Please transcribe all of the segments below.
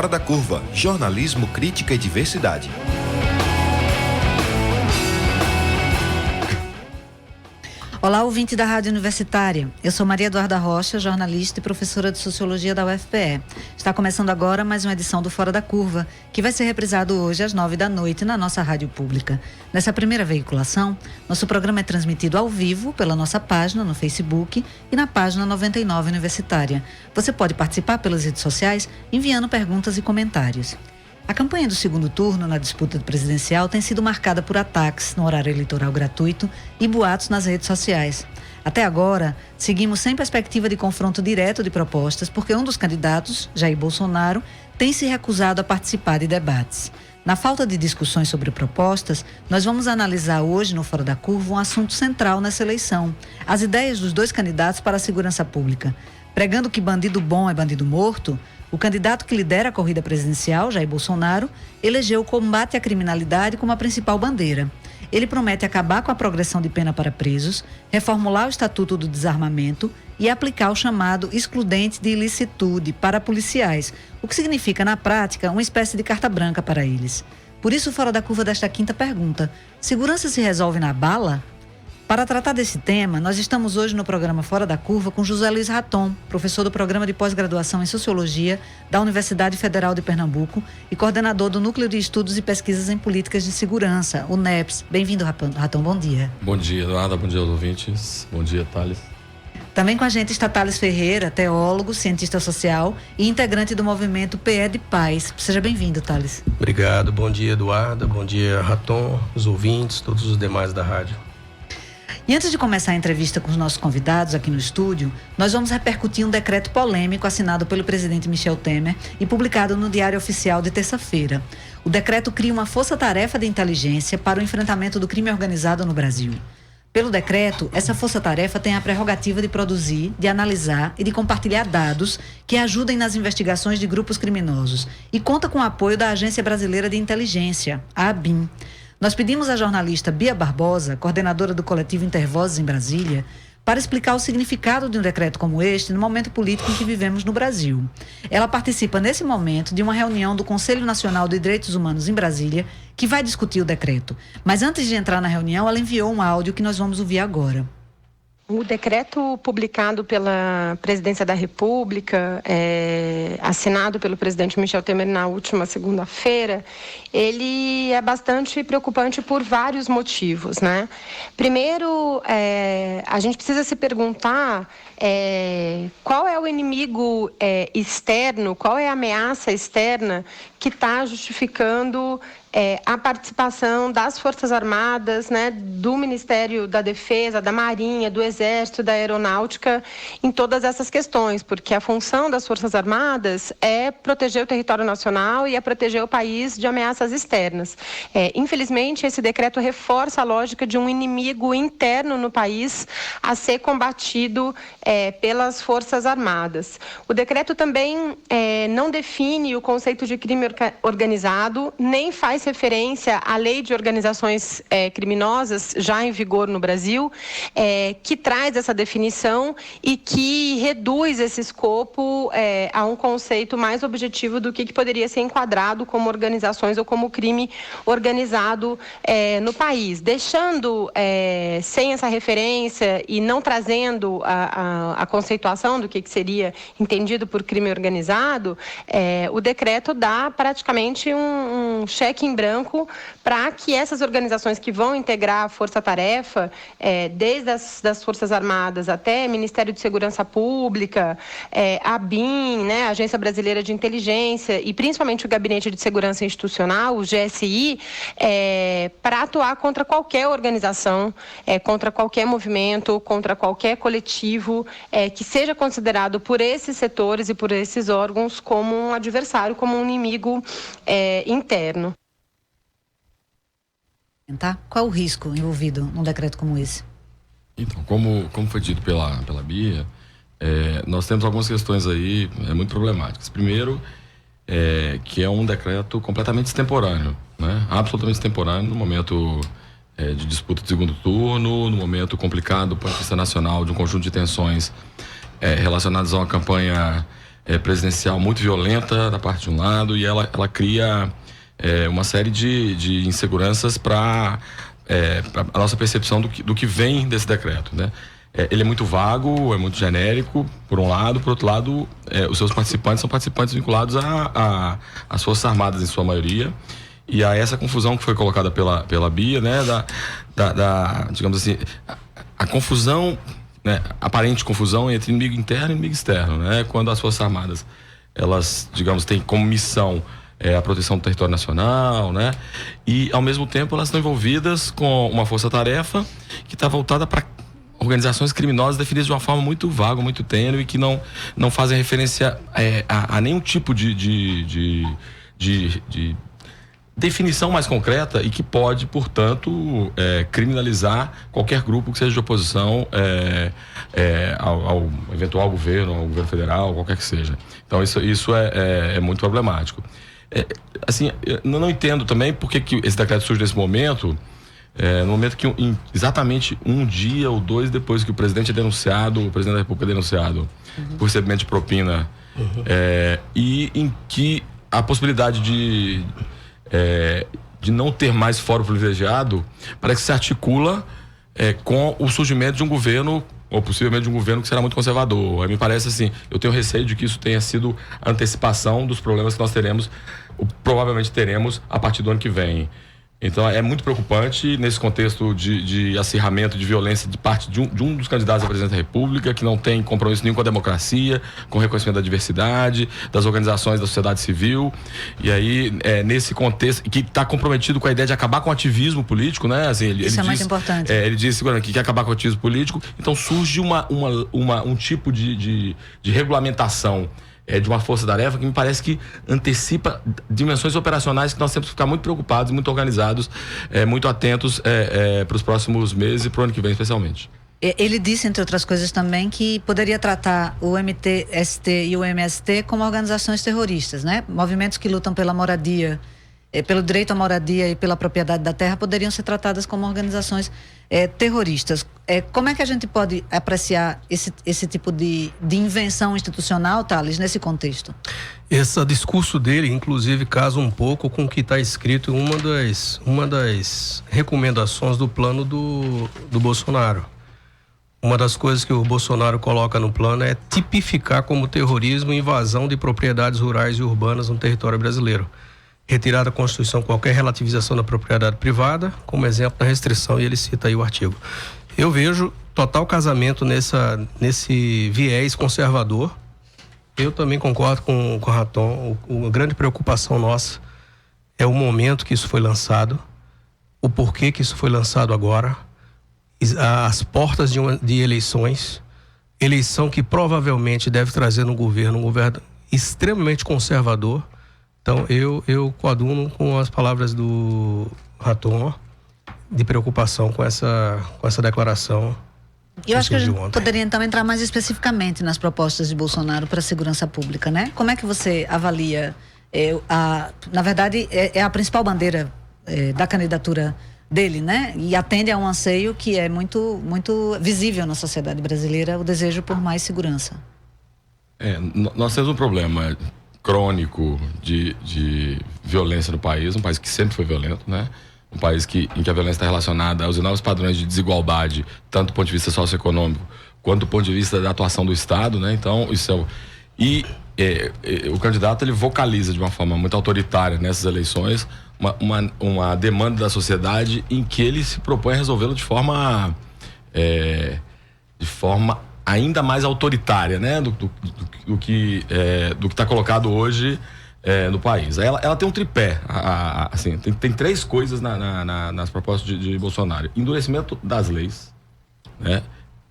Fora da Curva, jornalismo, crítica e diversidade. Olá, ouvinte da Rádio Universitária. Eu sou Maria Eduarda Rocha, jornalista e professora de Sociologia da UFPE. Está começando agora mais uma edição do Fora da Curva, que vai ser reprisado hoje às 21h na nossa rádio pública. Nessa primeira veiculação, nosso programa é transmitido ao vivo pela nossa página no Facebook e na página 99 Universitária. Você pode participar pelas redes sociais enviando perguntas e comentários. A campanha do segundo turno na disputa presidencial tem sido marcada por ataques no horário eleitoral gratuito e boatos nas redes sociais. Até agora, seguimos sem perspectiva de confronto direto de propostas, porque um dos candidatos, Jair Bolsonaro, tem se recusado a participar de debates. Na falta de discussões sobre propostas, nós vamos analisar hoje no Fora da Curva um assunto central nessa eleição: as ideias dos dois candidatos para a segurança pública. Pregando que bandido bom é bandido morto, o candidato que lidera a corrida presidencial, Jair Bolsonaro, elegeu o combate à criminalidade como a principal bandeira. Ele promete acabar com a progressão de pena para presos, reformular o Estatuto do Desarmamento e aplicar o chamado excludente de ilicitude para policiais, o que significa, na prática, uma espécie de carta branca para eles. Por isso, Fora da Curva desta quinta pergunta: segurança se resolve na bala? Para tratar desse tema, nós estamos hoje no programa Fora da Curva com José Luiz Raton, professor do Programa de Pós-Graduação em Sociologia da Universidade Federal de Pernambuco e coordenador do Núcleo de Estudos e Pesquisas em Políticas de Segurança, o NEPS. Bem-vindo, Raton, bom dia. Bom dia, Eduarda, bom dia aos ouvintes, bom dia, Thales. Também com a gente está Thales Ferreira, teólogo, cientista social e integrante do movimento PE de Paz. Seja bem-vindo, Thales. Obrigado, bom dia, Eduarda, bom dia, Raton, os ouvintes, todos os demais da rádio. E antes de começar a entrevista com os nossos convidados aqui no estúdio, nós vamos repercutir um decreto polêmico assinado pelo presidente Michel Temer e publicado no Diário Oficial de terça-feira. O decreto cria uma força-tarefa de inteligência para o enfrentamento do crime organizado no Brasil. Pelo decreto, essa força-tarefa tem a prerrogativa de produzir, de analisar e de compartilhar dados que ajudem nas investigações de grupos criminosos e conta com o apoio da Agência Brasileira de Inteligência, a ABIN. Nós pedimos à jornalista Bia Barbosa, coordenadora do coletivo Intervozes em Brasília, para explicar o significado de um decreto como este no momento político em que vivemos no Brasil. Ela participa nesse momento de uma reunião do Conselho Nacional de Direitos Humanos em Brasília, que vai discutir o decreto. Mas antes de entrar na reunião, ela enviou um áudio que nós vamos ouvir agora. O decreto publicado pela Presidência da República, assinado pelo presidente Michel Temer na última segunda-feira, ele é bastante preocupante por vários motivos, né? Primeiro, a gente precisa se perguntar qual é o inimigo externo, qual é a ameaça externa que está justificando a participação das Forças Armadas, né, do Ministério da Defesa, da Marinha, do Exército, da Aeronáutica, em todas essas questões, porque a função das Forças Armadas é proteger o território nacional e é proteger o país de ameaças externas. Infelizmente, esse decreto reforça a lógica de um inimigo interno no país a ser combatido pelas Forças Armadas. O decreto também não define o conceito de crime organizado, nem faz referência à lei de organizações criminosas já em vigor no Brasil, que traz essa definição e que reduz esse escopo a um conceito mais objetivo do que poderia ser enquadrado como organizações ou como crime organizado no país. Deixando sem essa referência e não trazendo a conceituação do que seria entendido por crime organizado, o decreto dá praticamente um cheque em branco para que essas organizações que vão integrar a força-tarefa, desde as Forças Armadas até Ministério de Segurança Pública, a ABIN, né, Agência Brasileira de Inteligência e principalmente o Gabinete de Segurança Institucional, o GSI, para atuar contra qualquer organização, contra qualquer movimento, contra qualquer coletivo que seja considerado por esses setores e por esses órgãos como um adversário, como um inimigo interno. Qual o risco envolvido num decreto como esse? Então, como foi dito pela Bia, nós temos algumas questões aí muito problemáticas. Primeiro, que é um decreto completamente extemporâneo, né? Absolutamente extemporâneo no momento de disputa de segundo turno, no momento complicado do ponto de vista nacional, de um conjunto de tensões relacionadas a uma campanha presidencial muito violenta da parte de um lado, e ela cria uma série de inseguranças para a nossa percepção do que vem desse decreto, né? Ele é muito vago, é muito genérico, por um lado. Por outro lado, os seus participantes são participantes vinculados às Forças Armadas, em sua maioria, e a essa confusão que foi colocada pela Bia, né? Digamos assim, a confusão, né? Aparente confusão entre inimigo interno e inimigo externo, né? Quando as Forças Armadas, elas, digamos, têm como missão a proteção do território nacional, né? E, ao mesmo tempo, elas estão envolvidas com uma força-tarefa que está voltada para organizações criminosas definidas de uma forma muito vaga, muito tênue, e que não fazem referência a nenhum tipo de definição mais concreta, e que pode, portanto, criminalizar qualquer grupo que seja de oposição ao eventual governo, ao governo federal, qualquer que seja. Então isso é muito problemático. Assim, eu não entendo também por que esse decreto surge nesse momento, no momento que exatamente um dia ou dois depois que o presidente da República é denunciado por recebimento de propina, e em que a possibilidade de não ter mais fórum privilegiado parece que se articula com o surgimento de um governo, ou possivelmente de um governo que será muito conservador. Me parece assim, eu tenho receio de que isso tenha sido a antecipação dos problemas que nós teremos, ou provavelmente teremos, a partir do ano que vem. Então é muito preocupante nesse contexto de acirramento, de violência de parte de um dos candidatos à presidência da República, que não tem compromisso nenhum com a democracia, com o reconhecimento da diversidade, das organizações da sociedade civil. E aí, nesse contexto, que está comprometido com a ideia de acabar com o ativismo político, né? Assim, ele Isso é diz, muito importante. Ele disse seguramente que quer acabar com o ativismo político. Então surge um tipo de regulamentação de uma força-tarefa que me parece que antecipa dimensões operacionais que nós temos que ficar muito preocupados, muito organizados, muito atentos para os próximos meses e para o ano que vem, especialmente. Ele disse, entre outras coisas, também que poderia tratar o MTST e o MST como organizações terroristas, né? Movimentos que lutam pela moradia, pelo direito à moradia e pela propriedade da terra poderiam ser tratadas como organizações terroristas. Como é que a gente pode apreciar esse tipo de invenção institucional, Thales, nesse contexto? Esse discurso dele, inclusive, casa um pouco com o que está escrito em uma das recomendações do plano do Bolsonaro. Uma das coisas que o Bolsonaro coloca no plano é tipificar como terrorismo invasão de propriedades rurais e urbanas no território brasileiro. Retirar da Constituição qualquer relativização da propriedade privada, como exemplo da restrição, e ele cita aí o artigo. Eu vejo total casamento nesse viés conservador. Eu também concordo com o Raton. A grande preocupação nossa é o momento que isso foi lançado, o porquê que isso foi lançado agora, as portas de eleições, eleição que provavelmente deve trazer no governo um governo extremamente conservador. Então, eu coaduno com as palavras do Raton de preocupação com essa declaração. Eu acho que a gente poderia, então, entrar mais especificamente nas propostas de Bolsonaro para a segurança pública, né? Como é que você avalia, na verdade, é a principal bandeira da candidatura dele, né? E atende a um anseio que é muito, muito visível na sociedade brasileira, o desejo por mais segurança. Nós temos um problema crônico de violência no país, um país que sempre foi violento, né? Um país em que a violência está relacionada aos enormes padrões de desigualdade, tanto do ponto de vista socioeconômico, quanto do ponto de vista da atuação do Estado, né? Então, o candidato, ele vocaliza de uma forma muito autoritária nessas eleições uma demanda da sociedade em que ele se propõe a resolvê-lo de forma ainda mais autoritária, né? Do que está colocado hoje no país. Ela tem um tripé, assim, tem três coisas nas propostas de Bolsonaro: endurecimento das leis, né?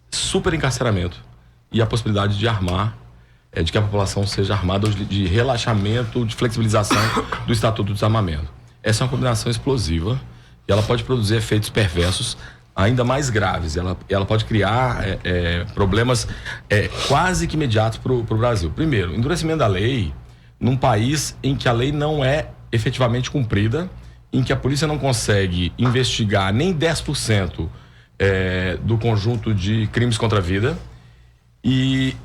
Super encarceramento e a possibilidade de armar, de que a população seja armada, de relaxamento, de flexibilização do Estatuto do Desarmamento. Essa é uma combinação explosiva e ela pode produzir efeitos perversos ainda mais graves. Ela pode criar problemas quase que imediatos para o Brasil. Primeiro, endurecimento da lei num país em que a lei não é efetivamente cumprida, em que a polícia não consegue investigar nem 10% do conjunto de crimes contra a vida, e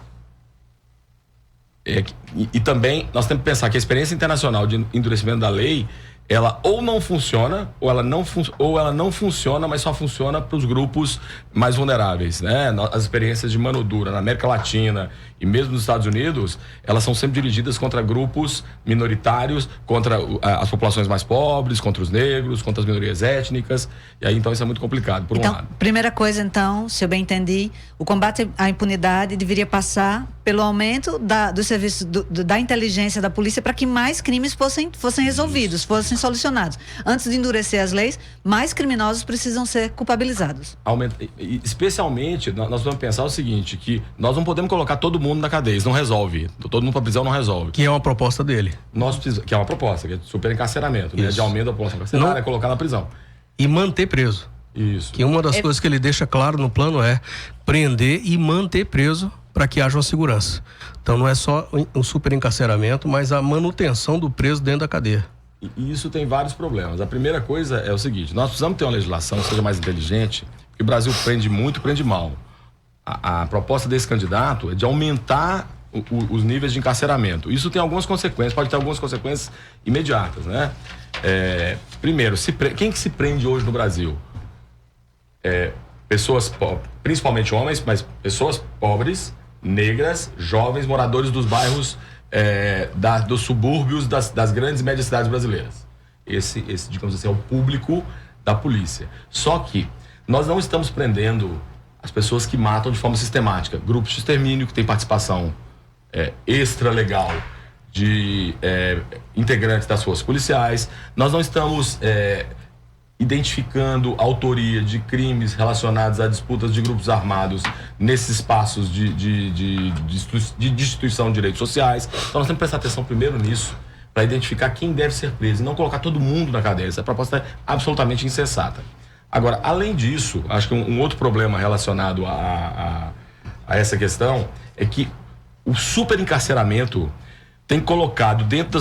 E também nós temos que pensar que a experiência internacional de endurecimento da lei, ela ou não funciona, ou ela não funciona, mas só funciona para os grupos mais vulneráveis, né? As experiências de mano dura na América Latina e mesmo nos Estados Unidos, elas são sempre dirigidas contra grupos minoritários, contra as populações mais pobres, contra os negros, contra as minorias étnicas, e aí então isso é muito complicado, por um lado. Primeira coisa então, se eu bem entendi, o combate à impunidade deveria passar pelo aumento do serviço da inteligência da polícia para que mais crimes fossem resolvidos, fossem solucionados. Antes de endurecer as leis, mais criminosos precisam ser culpabilizados. Especialmente, nós vamos pensar o seguinte, que nós não podemos colocar todo mundo na cadeia, isso não resolve. Todo mundo para prisão não resolve. Que é uma proposta dele. Que é uma proposta, que é de super encarceramento, né? De aumento da população carcerária, colocar na prisão. E manter preso. Isso. Que uma das coisas que ele deixa claro no plano é prender e manter preso para que haja uma segurança. Então não é só o superencarceramento, mas a manutenção do preso dentro da cadeia. E isso tem vários problemas. A primeira coisa é o seguinte, nós precisamos ter uma legislação que seja mais inteligente, porque o Brasil prende muito, prende mal. A proposta desse candidato é de aumentar os níveis de encarceramento. Isso tem algumas consequências, pode ter algumas consequências imediatas, né? Primeiro, quem que se prende hoje no Brasil? Pessoas pobres, principalmente homens, mas pessoas pobres, negras, jovens, moradores dos bairros, dos subúrbios das grandes e médias cidades brasileiras. Esse, digamos assim, é o público da polícia. Só que nós não estamos prendendo as pessoas que matam de forma sistemática. Grupos de extermínio que têm participação extralegal de integrantes das forças policiais. Nós não estamos identificando autoria de crimes relacionados a disputas de grupos armados nesses espaços de destituição de direitos sociais. Então nós temos que prestar atenção primeiro nisso, para identificar quem deve ser preso e não colocar todo mundo na cadeia. Essa proposta é absolutamente insensata. Agora, além disso, acho que um outro problema relacionado a essa questão é que o superencarceramento tem colocado dentro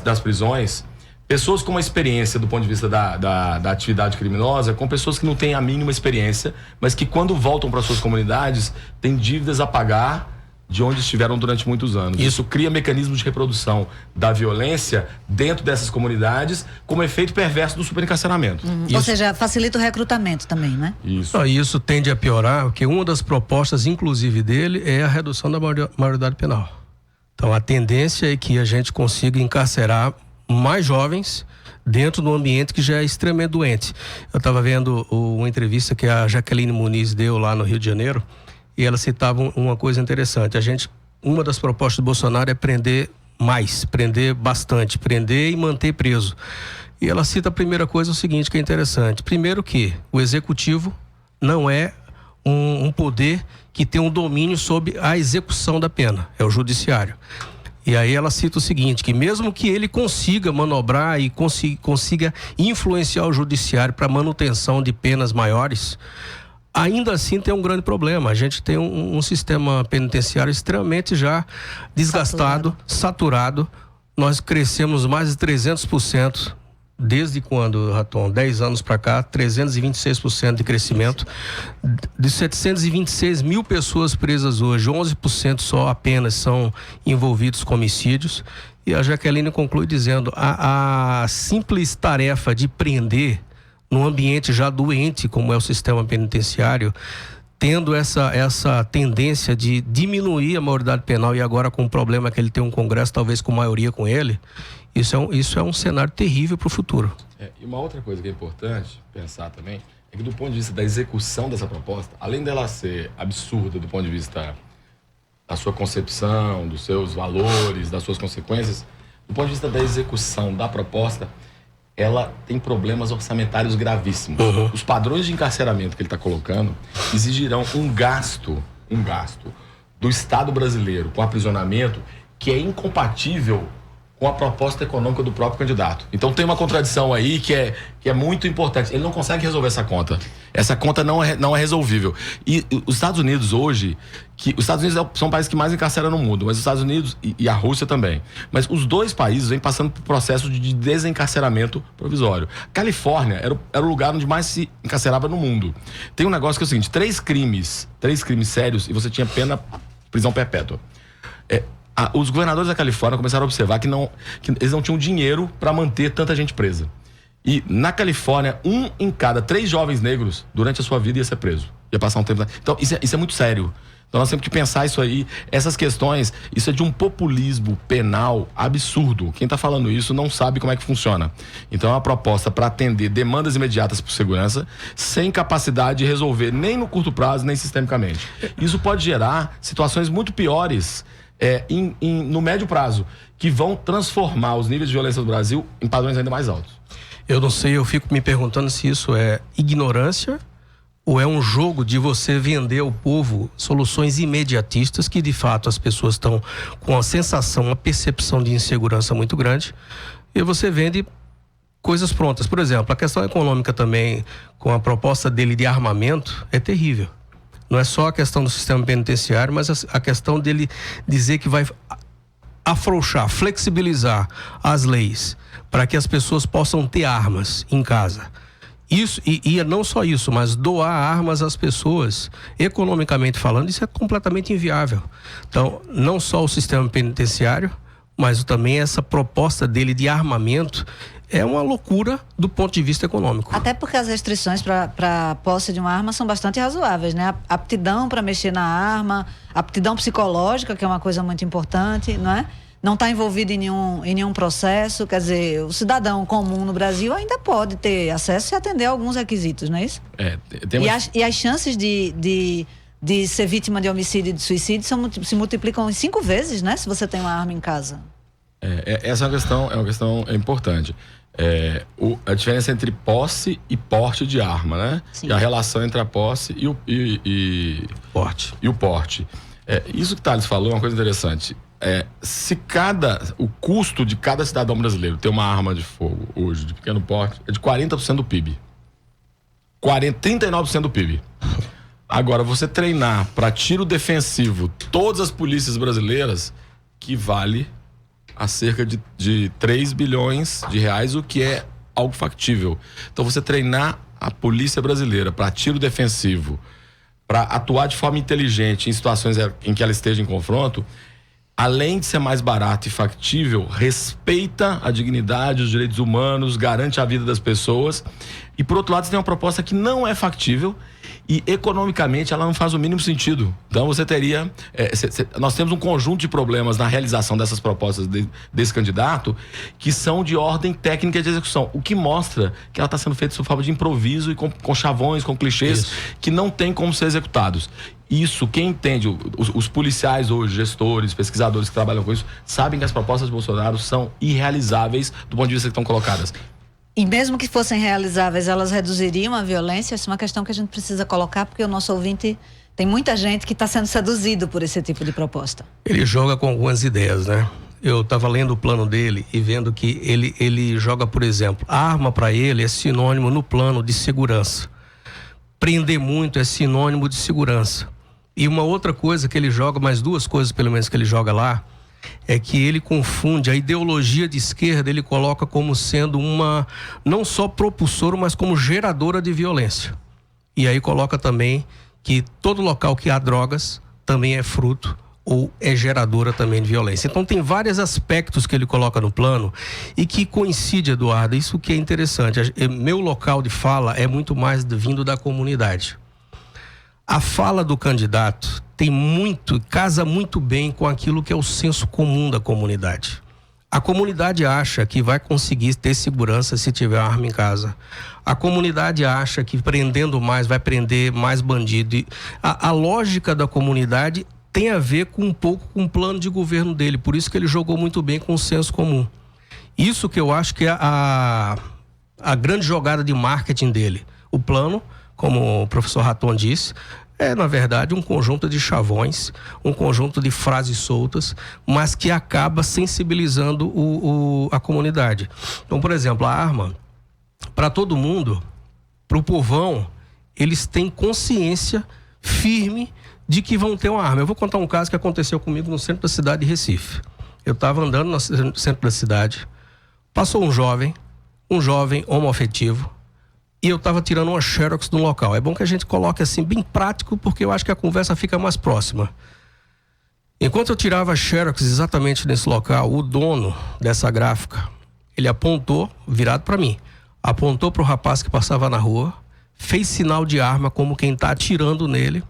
das prisões pessoas com uma experiência do ponto de vista da atividade criminosa, com pessoas que não têm a mínima experiência, mas que quando voltam para suas comunidades têm dívidas a pagar de onde estiveram durante muitos anos. Isso cria mecanismos de reprodução da violência dentro dessas comunidades como efeito perverso do superencarceramento. Ou seja, facilita o recrutamento também, né? Isso tende a piorar, porque uma das propostas, inclusive dele, é a redução da maioridade penal. Então a tendência é que a gente consiga encarcerar mais jovens dentro de um ambiente que já é extremamente doente. Eu estava vendo uma entrevista que a Jaqueline Muniz deu lá no Rio de Janeiro, e ela citava uma coisa interessante. Uma das propostas do Bolsonaro é prender mais, prender bastante, prender e manter preso. E ela cita a primeira coisa, o seguinte, que é interessante. Primeiro que o executivo não é um poder que tem um domínio sobre a execução da pena, é o judiciário. E aí ela cita o seguinte, que mesmo que ele consiga manobrar e consiga influenciar o judiciário para manutenção de penas maiores, ainda assim tem um grande problema. A gente tem um sistema penitenciário extremamente já desgastado, saturado. Nós crescemos mais de 300%. Desde quando, Raton? 10 anos para cá, 326% de crescimento. De 726 mil pessoas presas hoje, 11% só apenas são envolvidos com homicídios. E a Jaqueline conclui dizendo, a simples tarefa de prender num ambiente já doente como é o sistema penitenciário, tendo essa tendência de diminuir a maioridade penal, e agora com o problema que ele tem um Congresso talvez com maioria com ele, isso é um cenário terrível para o futuro. E uma outra coisa que é importante pensar também é que do ponto de vista da execução dessa proposta, além dela ser absurda do ponto de vista da sua concepção, dos seus valores, das suas consequências, do ponto de vista da execução da proposta, ela tem problemas orçamentários gravíssimos. Os padrões de encarceramento que ele está colocando exigirão um gasto do Estado brasileiro com aprisionamento que é incompatível com a proposta econômica do próprio candidato. Então tem uma contradição aí que é muito importante. Ele não consegue resolver essa conta. Essa conta não é resolvível. E os Estados Unidos hoje, os Estados Unidos são o país que mais encarcera no mundo, mas os Estados Unidos e a Rússia também. Mas os dois países vêm passando por processo de desencarceramento provisório. Califórnia era o lugar onde mais se encarcerava no mundo. Tem um negócio que é o seguinte, três crimes sérios e você tinha prisão perpétua. Os governadores da Califórnia começaram a observar que eles não tinham dinheiro para manter tanta gente presa. E na Califórnia, 1 em cada 3 jovens negros, durante a sua vida, ia ser preso. Ia passar um tempo... Então, isso é muito sério. Então, nós temos que pensar isso aí. Essas questões, isso é de um populismo penal absurdo. Quem está falando isso não sabe como é que funciona. Então, é uma proposta para atender demandas imediatas por segurança, sem capacidade de resolver nem no curto prazo, nem sistemicamente. Isso pode gerar situações muito piores no médio prazo, que vão transformar os níveis de violência do Brasil em padrões ainda mais altos. Eu não sei, eu fico me perguntando se isso é ignorância ou é um jogo de você vender ao povo soluções imediatistas que de fato as pessoas estão com a sensação, uma percepção de insegurança muito grande, e você vende coisas prontas. Por exemplo, a questão econômica também, com a proposta dele de armamento, é terrível. Não é só a questão do sistema penitenciário, mas a questão dele dizer que vai afrouxar, flexibilizar as leis para que as pessoas possam ter armas em casa. Isso, e não só isso, mas doar armas às pessoas, economicamente falando, isso é completamente inviável. Então, não só o sistema penitenciário, mas também essa proposta dele de armamento é uma loucura do ponto de vista econômico. Até porque as restrições para a posse de uma arma são bastante razoáveis, né? A aptidão para mexer na arma, aptidão psicológica, que é uma coisa muito importante, não é? Não está envolvido em nenhum processo, quer dizer, o cidadão comum no Brasil ainda pode ter acesso e atender a alguns requisitos, não é isso? E as chances de ser vítima de homicídio e de suicídio se multiplicam em 5 vezes, né? Se você tem uma arma em casa. Essa é uma questão importante. A diferença entre posse e porte de arma, né? Sim. E a relação entre a posse e o porte. Isso que o Thales falou é uma coisa interessante. O custo de cada cidadão brasileiro ter uma arma de fogo hoje, de pequeno porte, é de 40% do PIB. 39% do PIB. Agora, você treinar para tiro defensivo todas as polícias brasileiras, que vale a cerca de 3 bilhões de reais, o que é algo factível. Então, você treinar a polícia brasileira para tiro defensivo, para atuar de forma inteligente em situações em que ela esteja em confronto, além de ser mais barato e factível, respeita a dignidade, os direitos humanos, garante a vida das pessoas. E, por outro lado, você tem uma proposta que não é factível e, economicamente, ela não faz o mínimo sentido. Então, você teria... nós temos um conjunto de problemas na realização dessas propostas desse candidato que são de ordem técnica de execução, o que mostra que ela está sendo feita sob forma de improviso e com chavões, com clichês que não tem como ser executados. Isso, quem entende, os policiais hoje, gestores, pesquisadores que trabalham com isso, sabem que as propostas de Bolsonaro são irrealizáveis do ponto de vista que estão colocadas. E mesmo que fossem realizáveis, elas reduziriam a violência? Essa é uma questão que a gente precisa colocar, porque o nosso ouvinte, tem muita gente que está sendo seduzido por esse tipo de proposta. Ele joga com algumas ideias, né? Eu estava lendo o plano dele e vendo que ele joga, por exemplo, a arma para ele é sinônimo no plano de segurança. Prender muito é sinônimo de segurança. E uma outra coisa que ele joga, mais 2 coisas pelo menos que ele joga lá, é que ele confunde a ideologia de esquerda, ele coloca como sendo uma, não só propulsora, mas como geradora de violência. E aí coloca também que todo local que há drogas também é fruto ou é geradora também de violência. Então tem vários aspectos que ele coloca no plano e que coincide, Eduardo, isso que é interessante. Meu local de fala é muito mais vindo da comunidade. A fala do candidato casa muito bem com aquilo que é o senso comum da comunidade. A comunidade acha que vai conseguir ter segurança se tiver uma arma em casa. A comunidade acha que prendendo mais vai prender mais bandido. A lógica da comunidade tem a ver com um pouco com o plano de governo dele. Por isso que ele jogou muito bem com o senso comum. Isso que eu acho que é a grande jogada de marketing dele. O plano, como o professor Raton disse, é, na verdade, um conjunto de chavões, um conjunto de frases soltas, mas que acaba sensibilizando a comunidade. Então, por exemplo, a arma, para todo mundo, para o povão, eles têm consciência firme de que vão ter uma arma. Eu vou contar um caso que aconteceu comigo no centro da cidade de Recife. Eu estava andando no centro da cidade, passou um jovem homoafetivo, e eu estava tirando uma xerox do local. É bom que a gente coloque assim bem prático, porque eu acho que a conversa fica mais próxima. Enquanto eu tirava xerox exatamente nesse local, o dono dessa gráfica, ele apontou, virado para mim, apontou para o rapaz que passava na rua, fez sinal de arma como quem está atirando nele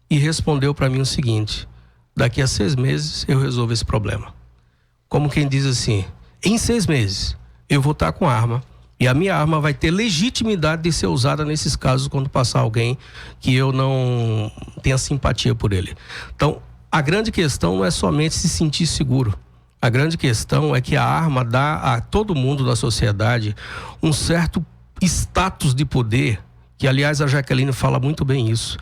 e respondeu para mim o seguinte: daqui a 6 meses eu resolvo esse problema. Como quem diz assim, em 6 meses eu vou estar com arma e a minha arma vai ter legitimidade de ser usada nesses casos quando passar alguém que eu não tenha simpatia por ele. Então, a grande questão não é somente se sentir seguro. A grande questão é que a arma dá a todo mundo da sociedade um certo status de poder, que aliás a Jaqueline fala muito bem isso.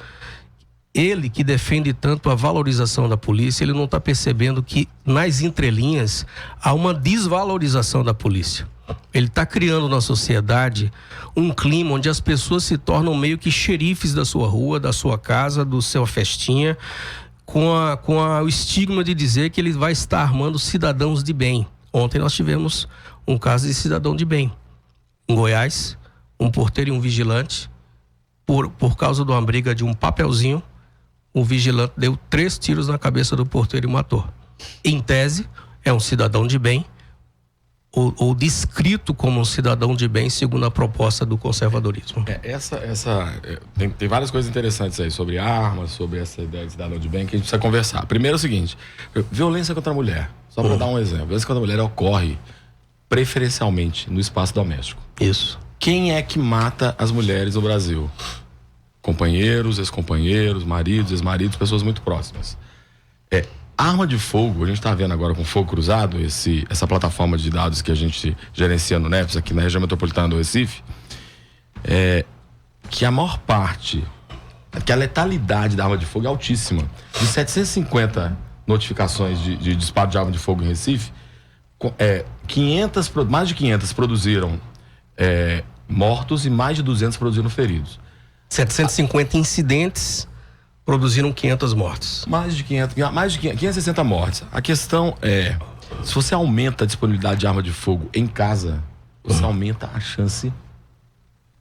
Ele que defende tanto a valorização da polícia, ele não está percebendo que nas entrelinhas há uma desvalorização da polícia. Ele está criando na sociedade um clima onde as pessoas se tornam meio que xerifes da sua rua, da sua casa, do seu festinha, com o estigma de dizer que ele vai estar armando cidadãos de bem. Ontem nós tivemos um caso de cidadão de bem. Em Goiás, um porteiro e um vigilante, por causa de uma briga de um papelzinho, o vigilante deu 3 tiros na cabeça do porteiro e matou. Em tese, é um cidadão de bem, ou descrito como um cidadão de bem, segundo a proposta do conservadorismo. Tem várias coisas interessantes aí sobre armas, sobre essa ideia de cidadão de bem que a gente precisa conversar. Primeiro é o seguinte: violência contra a mulher, só para dar um exemplo, violência contra a mulher ocorre preferencialmente no espaço doméstico. Isso. Quem é que mata as mulheres no Brasil? Companheiros, ex-companheiros, maridos, ex-maridos, pessoas muito próximas. Arma de fogo, a gente está vendo agora com fogo cruzado, essa plataforma de dados que a gente gerencia no NEPS, aqui na região metropolitana do Recife, que a maior parte, que a letalidade da arma de fogo é altíssima. De 750 notificações de disparo de arma de fogo em Recife, mais de 500 produziram mortos e mais de 200 produziram feridos. 750 incidentes produziram 500 mortes. Mais de 560 mortes. A questão é, se você aumenta a disponibilidade de arma de fogo em casa, você aumenta a chance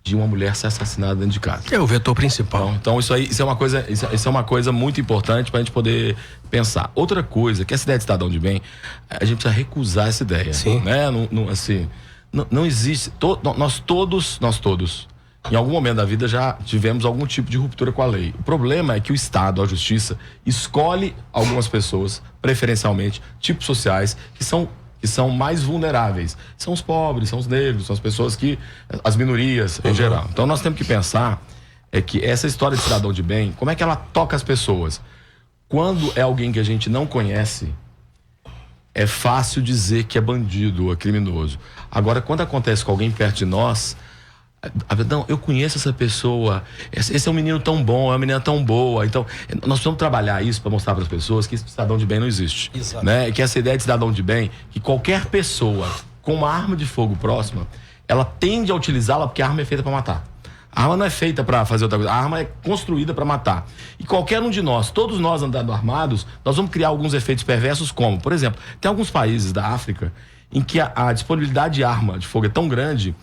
de uma mulher ser assassinada dentro de casa. É o vetor principal. Então isso é uma coisa muito importante para a gente poder pensar. Outra coisa, que essa ideia de cidadão de bem, a gente precisa recusar essa ideia. Sim. Né? Não existe. Nós todos, em algum momento da vida, já tivemos algum tipo de ruptura com a lei. O problema é que o Estado, a Justiça, escolhe algumas pessoas, preferencialmente, tipos sociais, que são mais vulneráveis. São os pobres, são os negros, são as pessoas as minorias em geral. Então nós temos que pensar que essa história de cidadão de bem, como é que ela toca as pessoas? Quando é alguém que a gente não conhece, é fácil dizer que é bandido ou é criminoso. Agora, quando acontece com alguém perto de nós, não, eu conheço essa pessoa, esse é um menino tão bom, é uma menina tão boa. Então, nós precisamos trabalhar isso para mostrar para as pessoas que esse cidadão de bem não existe. Exato. Né? Que essa ideia de cidadão de bem, que qualquer pessoa com uma arma de fogo próxima, ela tende a utilizá-la porque a arma é feita para matar. A arma não é feita para fazer outra coisa, a arma é construída para matar. E qualquer um de nós, todos nós andando armados, nós vamos criar alguns efeitos perversos, como, por exemplo, tem alguns países da África em que a disponibilidade de arma de fogo é tão grande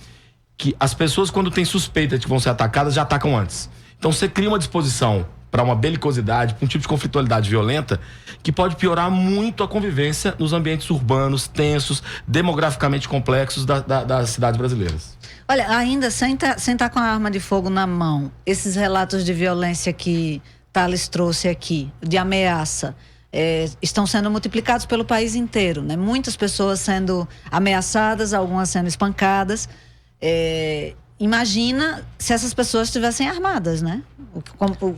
que as pessoas, quando têm suspeita de que vão ser atacadas, já atacam antes. Então você cria uma disposição para uma belicosidade, para um tipo de conflitualidade violenta que pode piorar muito a convivência nos ambientes urbanos, tensos, demograficamente complexos das cidades brasileiras. Olha, ainda sem tá com a arma de fogo na mão, esses relatos de violência que Thales trouxe aqui, de ameaça, estão sendo multiplicados pelo país inteiro, né? Muitas pessoas sendo ameaçadas, algumas sendo espancadas. Imagina se essas pessoas estivessem armadas, né?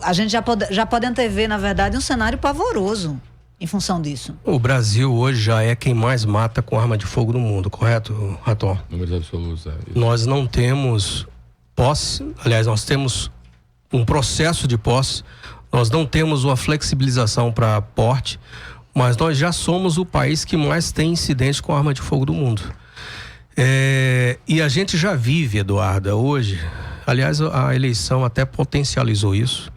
A gente já pode antever, na verdade, um cenário pavoroso em função disso. O Brasil hoje já é quem mais mata com arma de fogo no mundo, correto, Raton? Números absolutos. Nós não temos posse, aliás, nós temos um processo de posse, nós não temos uma flexibilização para porte, mas nós já somos o país que mais tem incidentes com arma de fogo do mundo. E a gente já vive, Eduarda, hoje, aliás, a eleição até potencializou isso,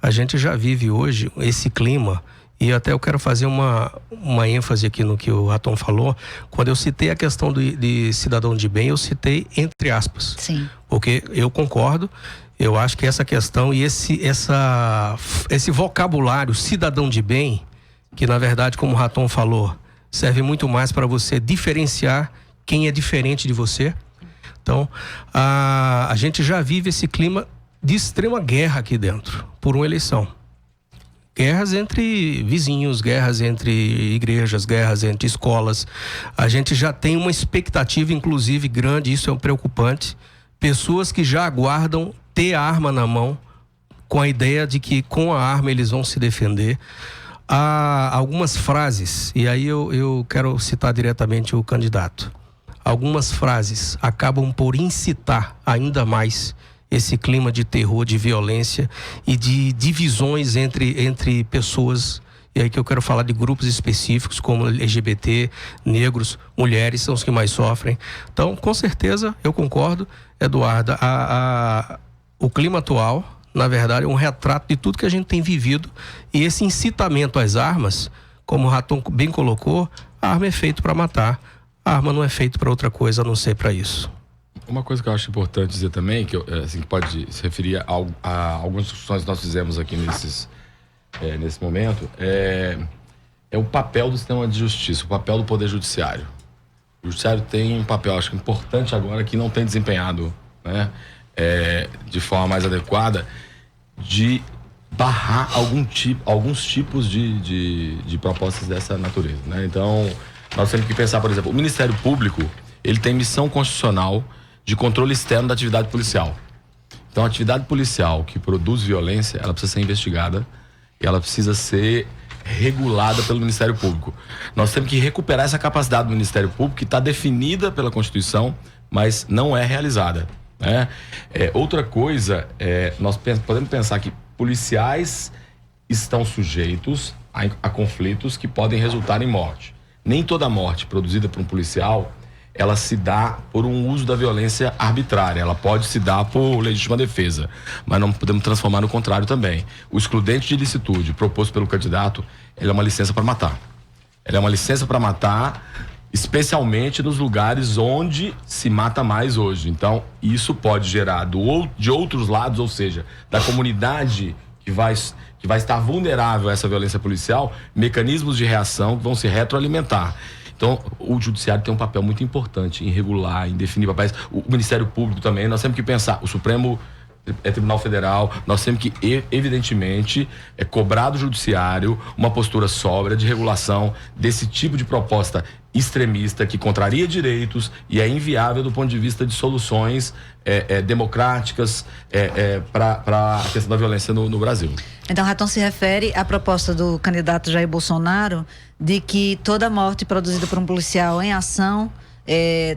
a gente já vive hoje esse clima, e até eu quero fazer uma ênfase aqui no que o Raton falou. Quando eu citei a questão de cidadão de bem, eu citei entre aspas. Sim. Porque eu concordo, eu acho que essa questão e esse vocabulário cidadão de bem que na verdade, como o Raton falou, serve muito mais para você diferenciar quem é diferente de você. Então, a gente já vive esse clima de extrema guerra aqui dentro, por uma eleição. Guerras entre vizinhos, guerras entre igrejas, guerras entre escolas. A gente já tem uma expectativa, inclusive, grande, isso é preocupante. Pessoas que já aguardam ter a arma na mão, com a ideia de que com a arma eles vão se defender. Há algumas frases, e aí eu quero citar diretamente o candidato. Algumas frases acabam por incitar ainda mais esse clima de terror, de violência e de divisões entre pessoas. E aí que eu quero falar de grupos específicos como LGBT, negros, mulheres, são os que mais sofrem. Então, com certeza, eu concordo, Eduarda, o clima atual, na verdade, é um retrato de tudo que a gente tem vivido. E esse incitamento às armas, como o Raton bem colocou, a arma é feita para matar. A arma não é feita para outra coisa a não ser para isso. Uma coisa que eu acho importante dizer também, que assim, pode se referir a algumas discussões que nós fizemos aqui nesse momento, é o papel do sistema de justiça, o papel do Poder Judiciário. O Judiciário tem um papel, acho que importante agora, que não tem desempenhado, né, de forma mais adequada, de barrar alguns tipos de propostas dessa natureza, né? Então, nós temos que pensar, por exemplo, o Ministério Público, ele tem missão constitucional de controle externo da atividade policial. Então, a atividade policial que produz violência, ela precisa ser investigada e ela precisa ser regulada pelo Ministério Público. Nós temos que recuperar essa capacidade do Ministério Público, que está definida pela Constituição, mas não é realizada, né? Outra coisa, nós podemos pensar que policiais estão sujeitos a conflitos que podem resultar em morte. Nem toda morte produzida por um policial, ela se dá por um uso da violência arbitrária. Ela pode se dar por legítima defesa, mas não podemos transformar no contrário também. O excludente de ilicitude proposto pelo candidato, ele é uma licença para matar. Ela é uma licença para matar, especialmente nos lugares onde se mata mais hoje. Então, isso pode gerar de outros lados, ou seja, da comunidade que vai estar vulnerável a essa violência policial, mecanismos de reação que vão se retroalimentar. Então, o Judiciário tem um papel muito importante em regular, em definir papéis. O Ministério Público também, nós temos que pensar, o Supremo Tribunal Federal, nós temos que, evidentemente, cobrar do Judiciário uma postura sóbria de regulação desse tipo de proposta extremista que contraria direitos e é inviável do ponto de vista de soluções democráticas para a questão da violência no Brasil. Então, Raton se refere à proposta do candidato Jair Bolsonaro de que toda morte produzida por um policial em ação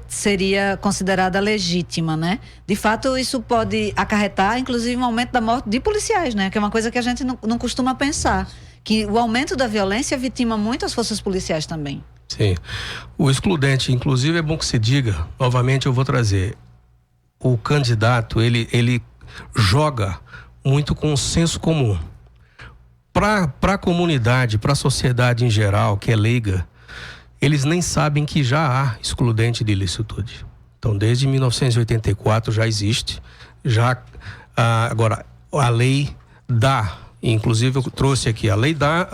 seria considerada legítima, né? De fato, isso pode acarretar, inclusive, um aumento da morte de policiais, né? Que é uma coisa que a gente não costuma pensar. Que o aumento da violência vitima muito as forças policiais também. Sim. O excludente, inclusive, é bom que se diga, novamente eu vou trazer, o candidato, ele joga muito com o senso comum. Para a comunidade, para a sociedade em geral, que é leiga, eles nem sabem que já há excludente de ilicitude. Então, desde 1984 já existe. Agora, a lei dá, inclusive eu trouxe aqui, a lei dá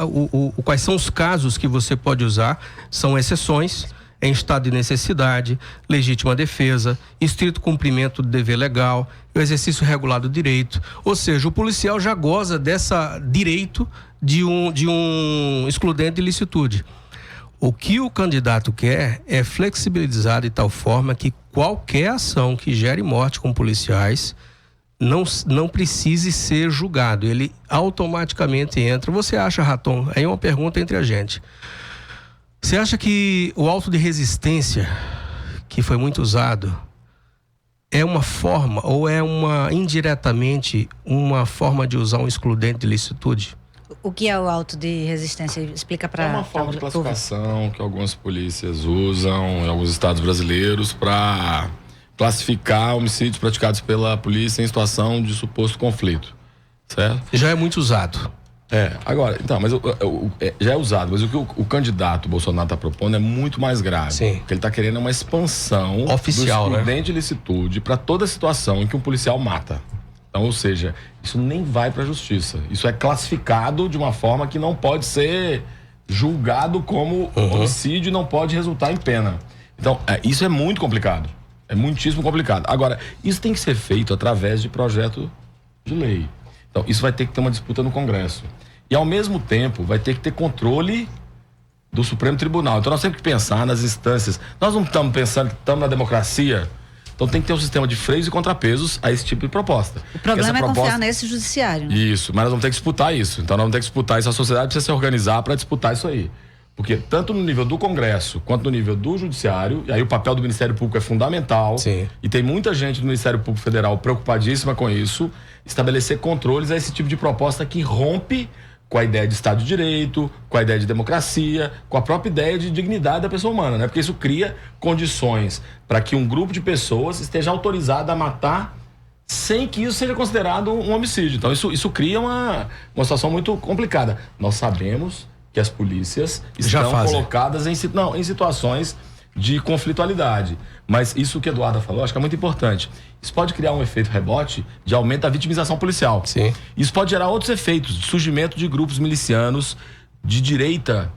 quais são os casos que você pode usar, são exceções, em estado de necessidade, legítima defesa, estrito cumprimento do dever legal, o exercício regulado do direito. Ou seja, o policial já goza dessa direito de um excludente de ilicitude. O que o candidato quer é flexibilizar de tal forma que qualquer ação que gere morte com policiais não precise ser julgado. Ele automaticamente entra. Você acha, Raton? Aí é uma pergunta entre a gente. Você acha que o auto de resistência, que foi muito usado, é uma forma ou é indiretamente uma forma de usar um excludente de ilicitude? O que é o auto de resistência? Explica para... É uma forma de classificação que algumas polícias usam em alguns estados brasileiros para classificar homicídios praticados pela polícia em situação de suposto conflito, certo? Já é muito usado. Agora, então, mas já é usado, mas o que o candidato Bolsonaro está propondo é muito mais grave. Sim. Porque ele está querendo uma expansão oficial, do excludente de ilicitude para toda situação em que um policial mata. Então, ou seja, isso nem vai para a justiça. Isso é classificado de uma forma que não pode ser julgado como homicídio e não pode resultar em pena. Então, isso é muito complicado. É muitíssimo complicado. Agora, isso tem que ser feito através de projeto de lei. Então, isso vai ter que ter uma disputa no Congresso. E, ao mesmo tempo, vai ter que ter controle do Supremo Tribunal. Então, nós temos que pensar nas instâncias. Nós não estamos pensando que estamos na democracia. Então, tem que ter um sistema de freios e contrapesos a esse tipo de proposta. O problema é confiar nesse judiciário. Né? Isso, mas nós vamos ter que disputar isso. Então, nós vamos ter que disputar isso. A sociedade precisa se organizar para disputar isso aí. Porque tanto no nível do Congresso quanto no nível do Judiciário, e aí o papel do Ministério Público é fundamental. Sim. E tem muita gente do Ministério Público Federal preocupadíssima com isso, estabelecer controles a esse tipo de proposta que rompe com a ideia de Estado de Direito, com a ideia de democracia, com a própria ideia de dignidade da pessoa humana, né? Porque isso cria condições para que um grupo de pessoas esteja autorizado a matar sem que isso seja considerado um homicídio. Então isso cria uma situação muito complicada. Nós sabemos que as polícias estão colocadas em situações de conflitualidade. Mas isso que a Eduarda falou, acho que é muito importante. Isso pode criar um efeito rebote de aumento da vitimização policial. Sim. Isso pode gerar outros efeitos, de surgimento de grupos milicianos de direita,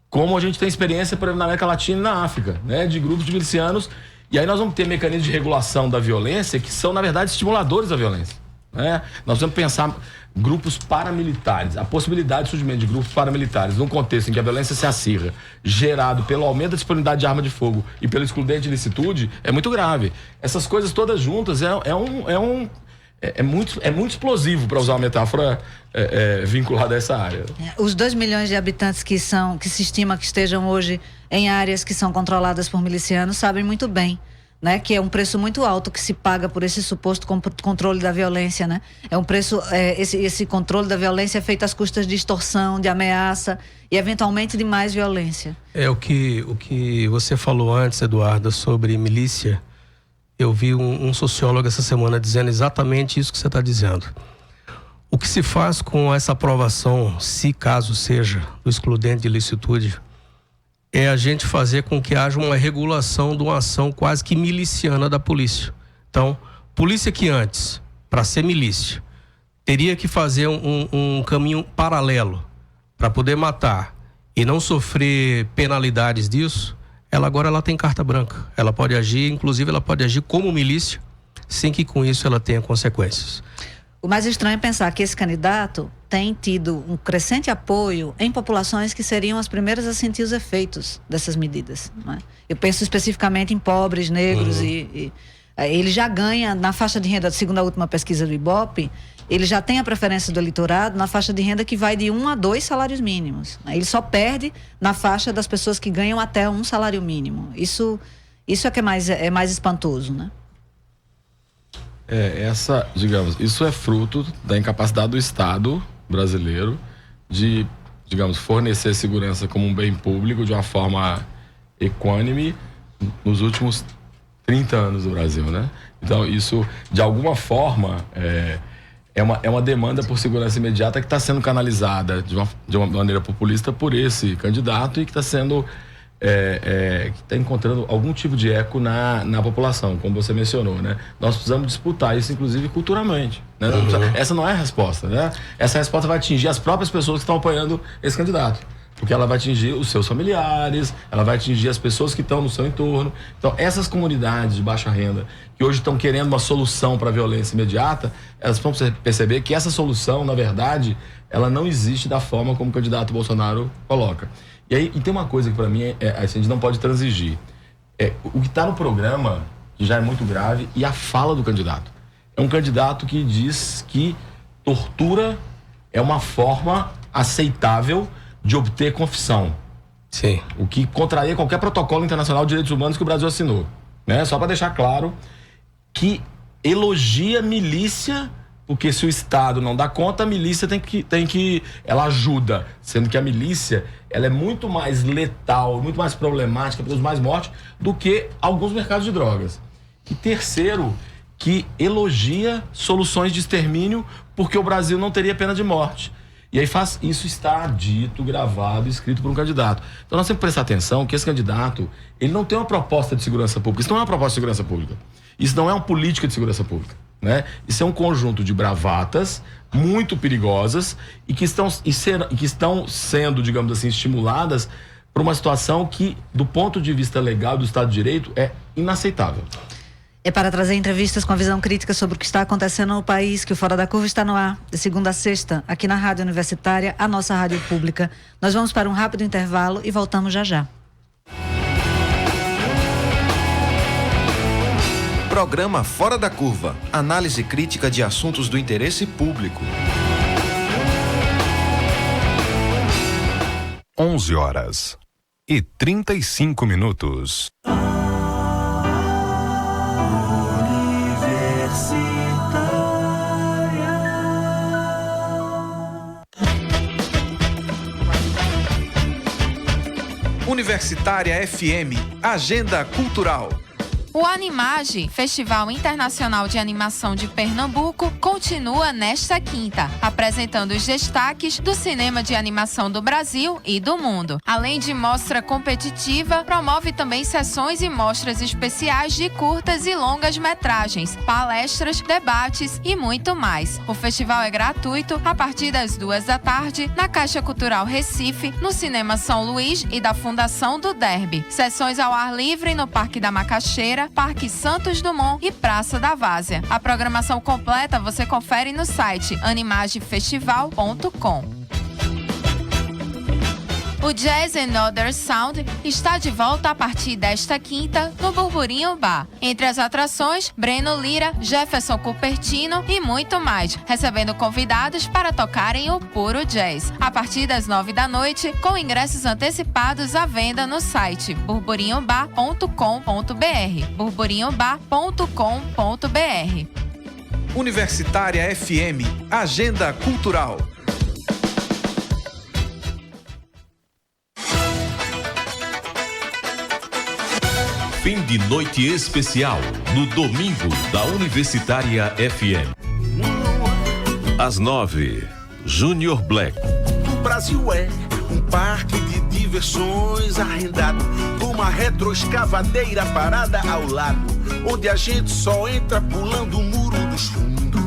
como a gente tem experiência, por exemplo, na América Latina e na África, né? De grupos de milicianos. E aí nós vamos ter mecanismos de regulação da violência que são, na verdade, estimuladores da violência. Nós vamos pensar grupos paramilitares, a possibilidade de surgimento de grupos paramilitares num contexto em que a violência se acirra, gerado pelo aumento da disponibilidade de arma de fogo e pelo excludente de ilicitude, é muito grave. Essas coisas todas juntas é muito explosivo, para usar uma metáfora vinculada a essa área. Os 2 milhões de habitantes que se estima que estejam hoje em áreas que são controladas por milicianos sabem muito bem, né, que é um preço muito alto que se paga por esse suposto controle da violência, né? É um preço, esse controle da violência é feito às custas de extorsão, de ameaça e eventualmente de mais violência. O que você falou antes, Eduarda, sobre milícia. Eu vi um sociólogo essa semana dizendo exatamente isso que você está dizendo. O que se faz com essa aprovação, se caso seja, do excludente de ilicitude, é a gente fazer com que haja uma regulação de uma ação quase que miliciana da polícia. Então, polícia que antes, para ser milícia, teria que fazer um caminho paralelo para poder matar e não sofrer penalidades disso, agora ela tem carta branca. Ela pode agir, inclusive ela pode agir como milícia, sem que com isso ela tenha consequências. O mais estranho é pensar que esse candidato tem tido um crescente apoio em populações que seriam as primeiras a sentir os efeitos dessas medidas, não é? Eu penso especificamente em pobres, negros e ele já ganha na faixa de renda, segundo a última pesquisa do Ibope, ele já tem a preferência do eleitorado na faixa de renda que vai de 1 a 2 salários mínimos. Ele só perde na faixa das pessoas que ganham até 1 salário mínimo. Isso é que é mais espantoso, né? Isso é fruto da incapacidade do Estado brasileiro de, fornecer segurança como um bem público de uma forma equânime nos últimos 30 anos do Brasil, né? Então, isso, de alguma forma, é uma demanda por segurança imediata que está sendo canalizada de uma maneira populista por esse candidato e que está sendo que está encontrando algum tipo de eco na população, como você mencionou, né? Nós precisamos disputar isso, inclusive, culturalmente, né? Essa não é a resposta, né? Essa resposta vai atingir as próprias pessoas que estão apoiando esse candidato, porque ela vai atingir os seus familiares, ela vai atingir as pessoas que estão no seu entorno. Então, essas comunidades de baixa renda, que hoje estão querendo uma solução para a violência imediata, elas vão perceber que essa solução, na verdade, ela não existe da forma como o candidato Bolsonaro coloca. E tem uma coisa que para mim a gente não pode transigir. O que está no programa, que já é muito grave, e a fala do candidato. É um candidato que diz que tortura é uma forma aceitável de obter confissão. Sim. O que contraria qualquer protocolo internacional de direitos humanos que o Brasil assinou, né? Só para deixar claro que elogia milícia, porque se o Estado não dá conta, a milícia ela ajuda, sendo que a milícia, ela é muito mais letal, muito mais problemática, produz mais morte do que alguns mercados de drogas. E terceiro, que elogia soluções de extermínio, porque o Brasil não teria pena de morte. E aí isso está dito, gravado, escrito por um candidato. Então nós temos que prestar atenção que esse candidato, ele não tem uma proposta de segurança pública. Isso não é uma proposta de segurança pública. Isso não é uma política de segurança pública. né? Isso é um conjunto de bravatas muito perigosas e que estão sendo, digamos assim, estimuladas por uma situação que, do ponto de vista legal do Estado de Direito, é inaceitável. É para trazer entrevistas com a visão crítica sobre o que está acontecendo no país que o Fora da Curva está no ar, de segunda a sexta, aqui na Rádio Universitária, a nossa rádio pública. Nós vamos para um rápido intervalo e voltamos já já. Programa Fora da Curva. Análise crítica de assuntos do interesse público. 11h35. Universitária FM, Agenda Cultural. O Animage, Festival Internacional de Animação de Pernambuco, continua nesta quinta, apresentando os destaques do cinema de animação do Brasil e do mundo. Além de mostra competitiva, promove também sessões e mostras especiais de curtas e longas metragens, palestras, debates e muito mais. O festival é gratuito a partir das 14h, na Caixa Cultural Recife, no Cinema São Luís e da Fundação do Derby. Sessões ao ar livre no Parque da Macaxeira, Parque Santos Dumont e Praça da Várzea. A programação completa você confere no site animagefestival.com. O Jazz and Other Sound está de volta a partir desta quinta no Burburinho Bar. Entre as atrações, Breno Lira, Jefferson Cupertino e muito mais, recebendo convidados para tocarem o puro jazz. A partir das 21h, com ingressos antecipados à venda no site burburinhobar.com.br. burburinhobar.com.br. Universitária FM, Agenda Cultural. Fim de noite especial no domingo da Universitária FM. Às 9h, Junior Black. O Brasil é um parque de diversões arrendado, com uma retroescavadeira parada ao lado, onde a gente só entra pulando o muro dos fundos.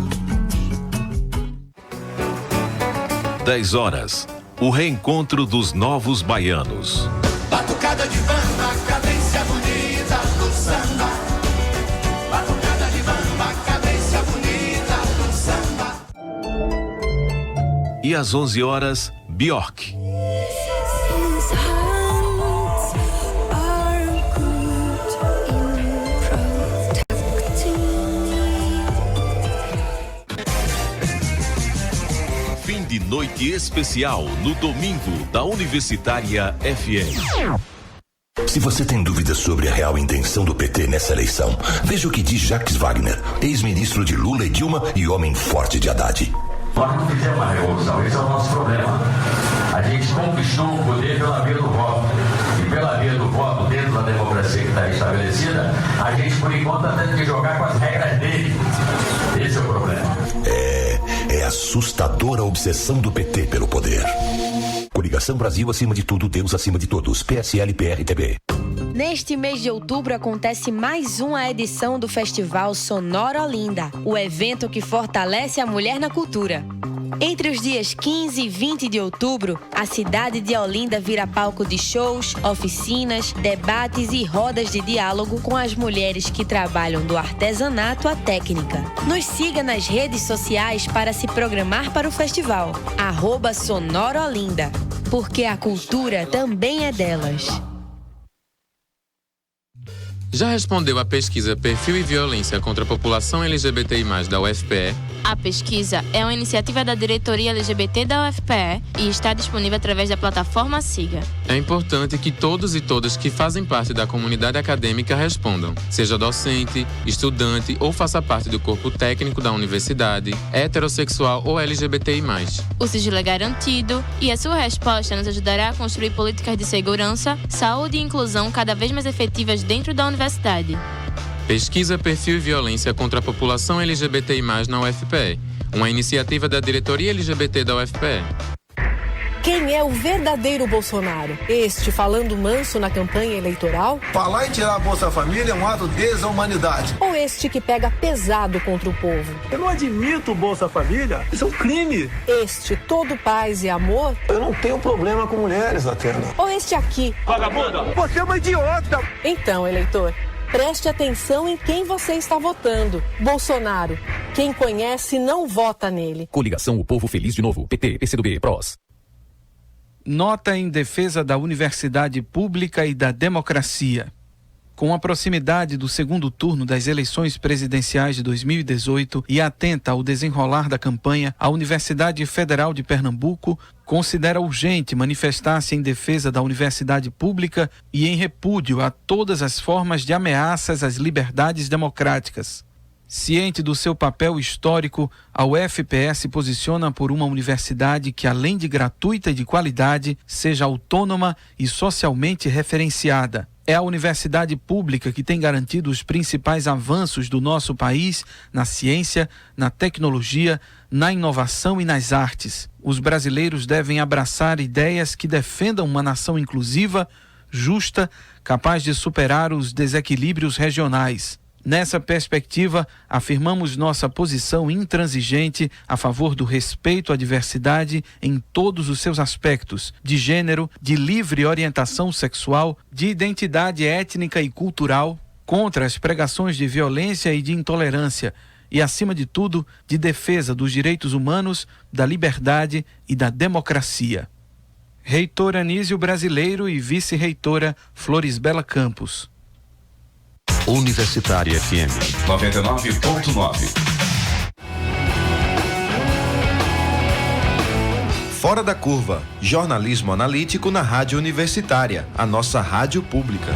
10h, o reencontro dos novos baianos. Batucada de bamba, cadência bonita do samba. Batucada de bamba, cadência bonita do samba. E às 11h, Bjork. Fim de noite especial no domingo da Universitária FM. Se você tem dúvidas sobre a real intenção do PT nessa eleição, veja o que diz Jacques Wagner, ex-ministro de Lula e Dilma e homem forte de Haddad. Nós não fizemos uma revolução, esse é o nosso problema. A gente conquistou o poder pela via do voto. E pela via do voto, dentro da democracia que está estabelecida, a gente, por enquanto, está tendo que jogar com as regras dele. Esse é o problema. É assustadora a obsessão do PT pelo poder. Coligação Brasil acima de tudo, Deus acima de todos. PSL, PRTB. Neste mês de outubro acontece mais uma edição do Festival Sonora Olinda, o evento que fortalece a mulher na cultura. Entre os dias 15 e 20 de outubro, a cidade de Olinda vira palco de shows, oficinas, debates e rodas de diálogo com as mulheres que trabalham do artesanato à técnica. Nos siga nas redes sociais para se programar para o festival. @Sonora Olinda, porque a cultura também é delas. Já respondeu à pesquisa Perfil e Violência contra a População LGBTI+, da UFPE? A pesquisa é uma iniciativa da Diretoria LGBT da UFPE e está disponível através da plataforma Siga. É importante que todos e todas que fazem parte da comunidade acadêmica respondam, seja docente, estudante ou faça parte do corpo técnico da universidade, heterossexual ou LGBTI+. O sigilo é garantido e a sua resposta nos ajudará a construir políticas de segurança, saúde e inclusão cada vez mais efetivas dentro da universidade. Pesquisa Perfil e Violência contra a População LGBTI+, na UFPE, uma iniciativa da Diretoria LGBT da UFPE. Quem é o verdadeiro Bolsonaro? Este falando manso na campanha eleitoral? Falar em tirar a Bolsa Família é um ato de desumanidade. Ou este que pega pesado contra o povo? Eu não admito Bolsa Família, isso é um crime. Este todo paz e amor? Eu não tenho problema com mulheres, Atena. Ou este aqui? Vagabunda, você é uma idiota. Então, eleitor, preste atenção em quem você está votando. Bolsonaro. Quem conhece não vota nele. Coligação O Povo Feliz de Novo. PT, PCdoB, PROS. Nota em defesa da universidade pública e da democracia. Com a proximidade do segundo turno das eleições presidenciais de 2018 e atenta ao desenrolar da campanha, a Universidade Federal de Pernambuco considera urgente manifestar-se em defesa da universidade pública e em repúdio a todas as formas de ameaças às liberdades democráticas. Ciente do seu papel histórico, a UFPE se posiciona por uma universidade que, além de gratuita e de qualidade, seja autônoma e socialmente referenciada. É a universidade pública que tem garantido os principais avanços do nosso país na ciência, na tecnologia, na inovação e nas artes. Os brasileiros devem abraçar ideias que defendam uma nação inclusiva, justa, capaz de superar os desequilíbrios regionais. Nessa perspectiva, afirmamos nossa posição intransigente a favor do respeito à diversidade em todos os seus aspectos, de gênero, de livre orientação sexual, de identidade étnica e cultural, contra as pregações de violência e de intolerância e, acima de tudo, de defesa dos direitos humanos, da liberdade e da democracia. Reitor Anísio Brasileiro e vice-reitora Florisbela Campos. Universitária FM 99.9. Fora da Curva, jornalismo analítico na Rádio Universitária, a nossa rádio pública.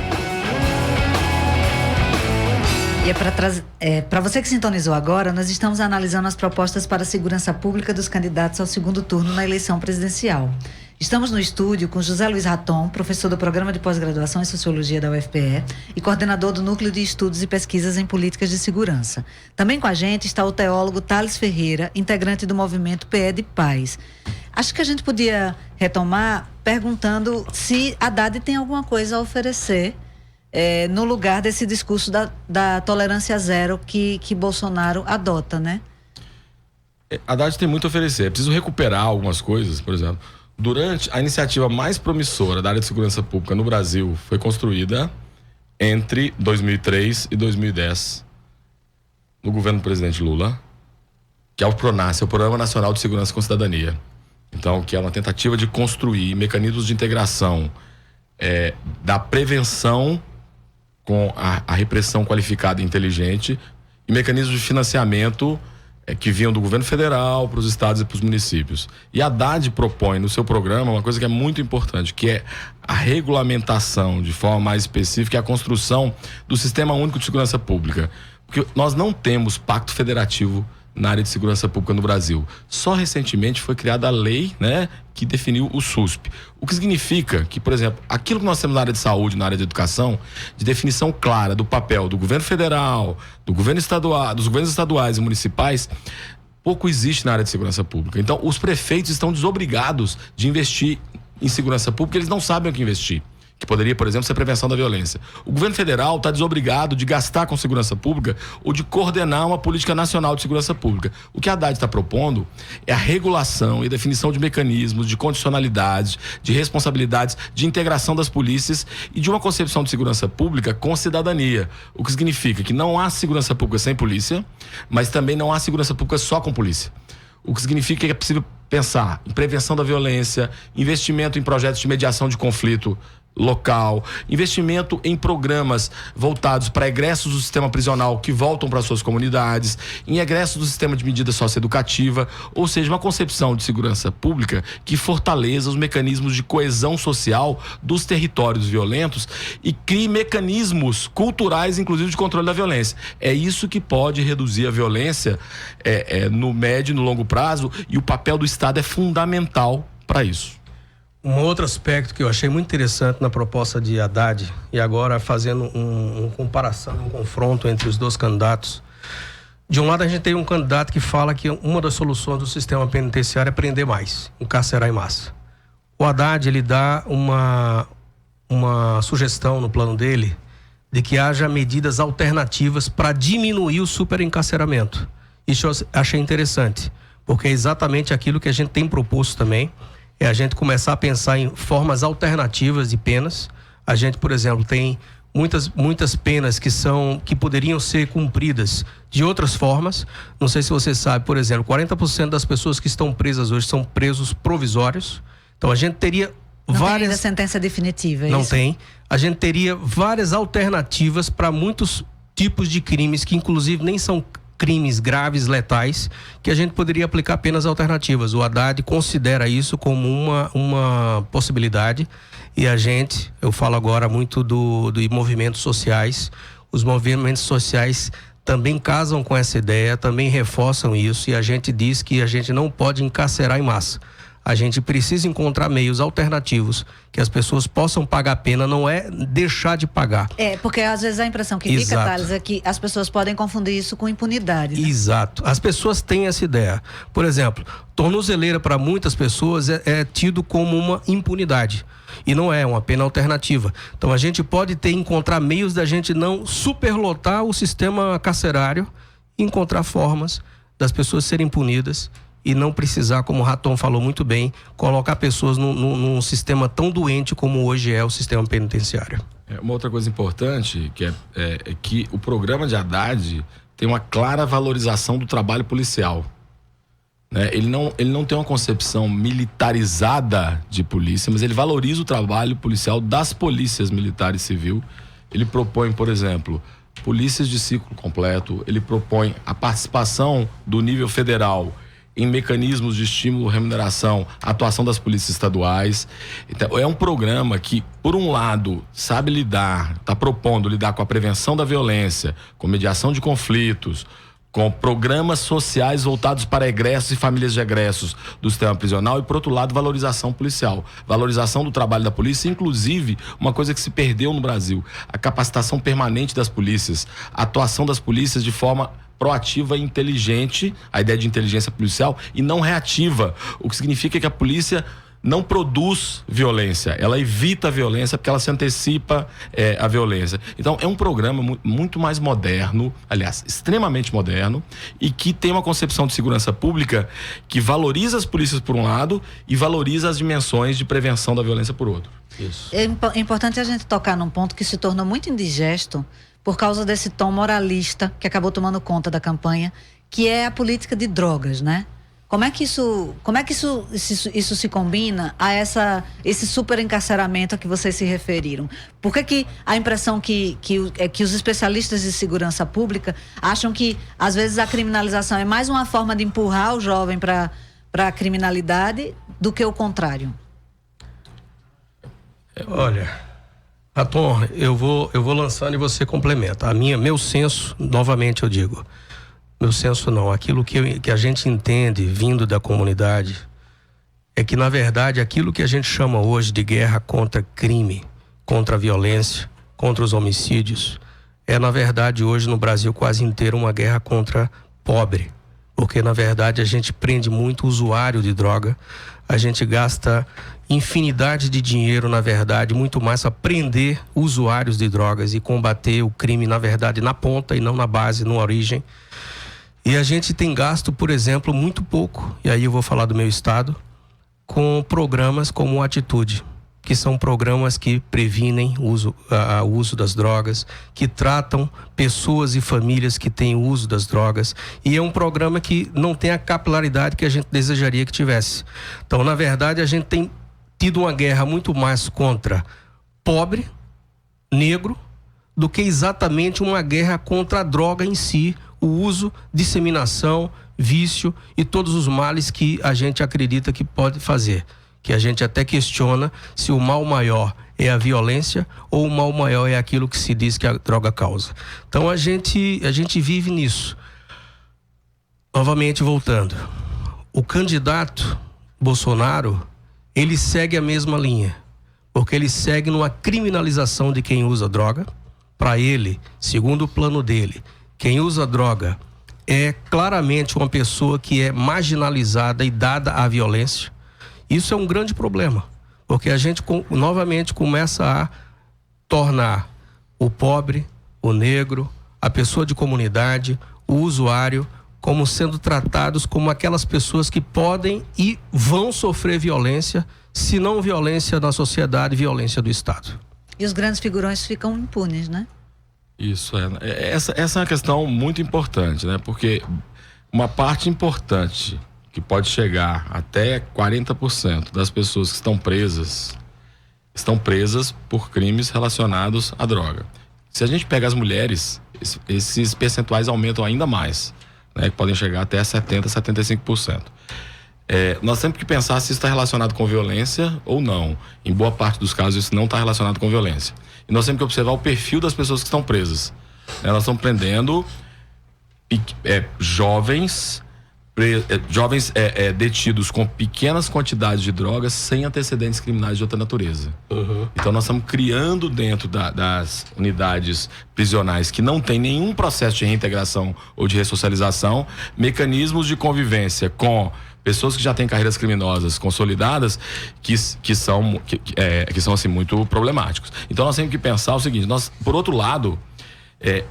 E para você que sintonizou agora, nós estamos analisando as propostas para a segurança pública dos candidatos ao segundo turno na eleição presidencial. Estamos no estúdio com José Luiz Raton, professor do Programa de Pós-Graduação em Sociologia da UFPE e coordenador do Núcleo de Estudos e Pesquisas em Políticas de Segurança. Também com a gente está o teólogo Thales Ferreira, integrante do movimento PE de Paz. Acho que a gente podia retomar perguntando se Haddad tem alguma coisa a oferecer no lugar desse discurso da tolerância zero que Bolsonaro adota, né? Haddad tem muito a oferecer. É preciso recuperar algumas coisas, por exemplo. Durante a iniciativa mais promissora da área de segurança pública no Brasil foi construída entre 2003 e 2010 no governo do presidente Lula, que é o PRONASSE, o Programa Nacional de Segurança com Cidadania. Então, que é uma tentativa de construir mecanismos de integração da prevenção com a repressão qualificada e inteligente e mecanismos de financiamento que vinham do governo federal para os estados e para os municípios. E a Haddad propõe no seu programa uma coisa que é muito importante, que é a regulamentação de forma mais específica e a construção do Sistema Único de Segurança Pública. Porque nós não temos pacto federativo na área de segurança pública no Brasil. Só recentemente foi criada a lei, que definiu o SUSP. O que significa que, por exemplo, aquilo que nós temos na área de saúde, na área de educação, de definição clara do papel do governo federal, do governo estadual, dos governos estaduais e municipais, pouco existe na área de segurança pública. Então, os prefeitos estão desobrigados de investir em segurança pública, eles não sabem o que investir. Que poderia, por exemplo, ser prevenção da violência. O governo federal está desobrigado de gastar com segurança pública ou de coordenar uma política nacional de segurança pública. O que a Haddad está propondo é a regulação e definição de mecanismos, de condicionalidades, de responsabilidades, de integração das polícias e de uma concepção de segurança pública com cidadania. O que significa que não há segurança pública sem polícia, mas também não há segurança pública só com polícia. O que significa que é possível pensar em prevenção da violência, investimento em projetos de mediação de conflito local, investimento em programas voltados para egressos do sistema prisional que voltam para suas comunidades, em egressos do sistema de medida socioeducativa, ou seja, uma concepção de segurança pública que fortaleça os mecanismos de coesão social dos territórios violentos e crie mecanismos culturais, inclusive de controle da violência. É isso que pode reduzir a violência no médio e no longo prazo, e o papel do Estado é fundamental para isso. Um outro aspecto que eu achei muito interessante na proposta de Haddad, e agora fazendo uma comparação, um confronto entre os dois candidatos. De um lado, a gente tem um candidato que fala que uma das soluções do sistema penitenciário é prender mais, encarcerar em massa. O Haddad, ele dá uma sugestão no plano dele de que haja medidas alternativas para diminuir o superencarceramento. Isso eu achei interessante, porque é exatamente aquilo que a gente tem proposto também, é a gente começar a pensar em formas alternativas de penas. A gente, por exemplo, tem muitas penas que poderiam ser cumpridas de outras formas. Não sei se você sabe, por exemplo, 40% das pessoas que estão presas hoje são presos provisórios. Então a gente teria Não tem ainda sentença definitiva, é Não isso? tem. A gente teria várias alternativas para muitos tipos de crimes que inclusive nem são crimes graves, letais, que a gente poderia aplicar penas alternativas. O Haddad considera isso como uma possibilidade e eu falo agora muito de movimentos sociais. Os movimentos sociais também casam com essa ideia, também reforçam isso, e a gente diz que a gente não pode encarcerar em massa. A gente precisa encontrar meios alternativos que as pessoas possam pagar a pena, não é deixar de pagar. Porque às vezes a impressão que fica, Thales, é que as pessoas podem confundir isso com impunidade, né? Exato. As pessoas têm essa ideia. Por exemplo, tornozeleira para muitas pessoas é tido como uma impunidade. E não é uma pena alternativa. Então a gente pode encontrar meios da gente não superlotar o sistema carcerário e encontrar formas das pessoas serem punidas e não precisar, como o Raton falou muito bem, colocar pessoas num sistema tão doente como hoje é o sistema penitenciário. Uma outra coisa importante é que o programa de Haddad tem uma clara valorização do trabalho policial. Né? Ele não tem uma concepção militarizada de polícia, mas ele valoriza o trabalho policial das polícias militar e civil. Ele propõe, por exemplo, polícias de ciclo completo, ele propõe a participação do nível federal em mecanismos de estímulo, remuneração, atuação das polícias estaduais. Então, é um programa que, por um lado, sabe está propondo lidar com a prevenção da violência, com mediação de conflitos, com programas sociais voltados para egressos e famílias de egressos do sistema prisional, e, por outro lado, valorização policial, valorização do trabalho da polícia, inclusive uma coisa que se perdeu no Brasil, a capacitação permanente das polícias, a atuação das polícias de forma proativa e inteligente, a ideia de inteligência policial, e não reativa, o que significa que a polícia não produz violência, ela evita a violência porque ela se antecipa à violência. Então é um programa muito mais moderno, aliás, extremamente moderno, e que tem uma concepção de segurança pública que valoriza as polícias por um lado e valoriza as dimensões de prevenção da violência por outro. Isso. É importante a gente tocar num ponto que se tornou muito indigesto por causa desse tom moralista que acabou tomando conta da campanha, que é a política de drogas, né? Como é que isso se combina a esse superencarceramento a que vocês se referiram? Por que a impressão que os especialistas de segurança pública acham que, às vezes, a criminalização é mais uma forma de empurrar o jovem para a criminalidade do que o contrário? Olha, Raton, eu vou lançando e você complementa. Meu senso, novamente eu digo, meu senso não, aquilo que a gente entende vindo da comunidade é que, na verdade, aquilo que a gente chama hoje de guerra contra crime, contra a violência, contra os homicídios, é, na verdade, hoje no Brasil quase inteiro uma guerra contra pobre, porque, na verdade, a gente prende muito usuário de droga, a gente gasta infinidade de dinheiro, na verdade, muito mais para prender usuários de drogas e combater o crime, na verdade, na ponta e não na base, na origem. E a gente tem gasto, por exemplo, muito pouco, e aí eu vou falar do meu estado, com programas como o Atitude, que são programas que previnem o uso das drogas, que tratam pessoas e famílias que têm o uso das drogas, e é um programa que não tem a capilaridade que a gente desejaria que tivesse. Então, na verdade, a gente tem tido uma guerra muito mais contra pobre, negro, do que exatamente uma guerra contra a droga em si, o uso, disseminação, vício e todos os males que a gente acredita que pode fazer. Que a gente até questiona se o mal maior é a violência ou o mal maior é aquilo que se diz que a droga causa. Então a gente vive nisso. Novamente voltando, o candidato Bolsonaro, ele segue a mesma linha, porque ele segue numa criminalização de quem usa droga. Para ele, segundo o plano dele, quem usa droga é claramente uma pessoa que é marginalizada e dada à violência. Isso é um grande problema, Porque a gente novamente começa a tornar o pobre, o negro, a pessoa de comunidade, o usuário, como sendo tratados como aquelas pessoas que podem e vão sofrer violência, se não violência da sociedade, violência do Estado. E os grandes figurões ficam impunes, né? Isso, essa é uma questão muito importante, né? Porque uma parte importante, que pode chegar até 40% das pessoas que estão presas por crimes relacionados à droga. Se a gente pega as mulheres, esses percentuais aumentam ainda mais, né? Que podem chegar até 70%, 75%. Nós temos que pensar se isso está relacionado com violência ou não. Em boa parte dos casos isso não está relacionado com violência. E nós temos que observar o perfil das pessoas que estão presas. Nós estamos prendendo jovens detidos com pequenas quantidades de drogas sem antecedentes criminais de outra natureza. Então nós estamos criando dentro das unidades prisionais que não tem nenhum processo de reintegração ou de ressocialização, mecanismos de convivência com pessoas que já têm carreiras criminosas consolidadas que são assim, muito problemáticos. Então nós temos que pensar o seguinte: por outro lado,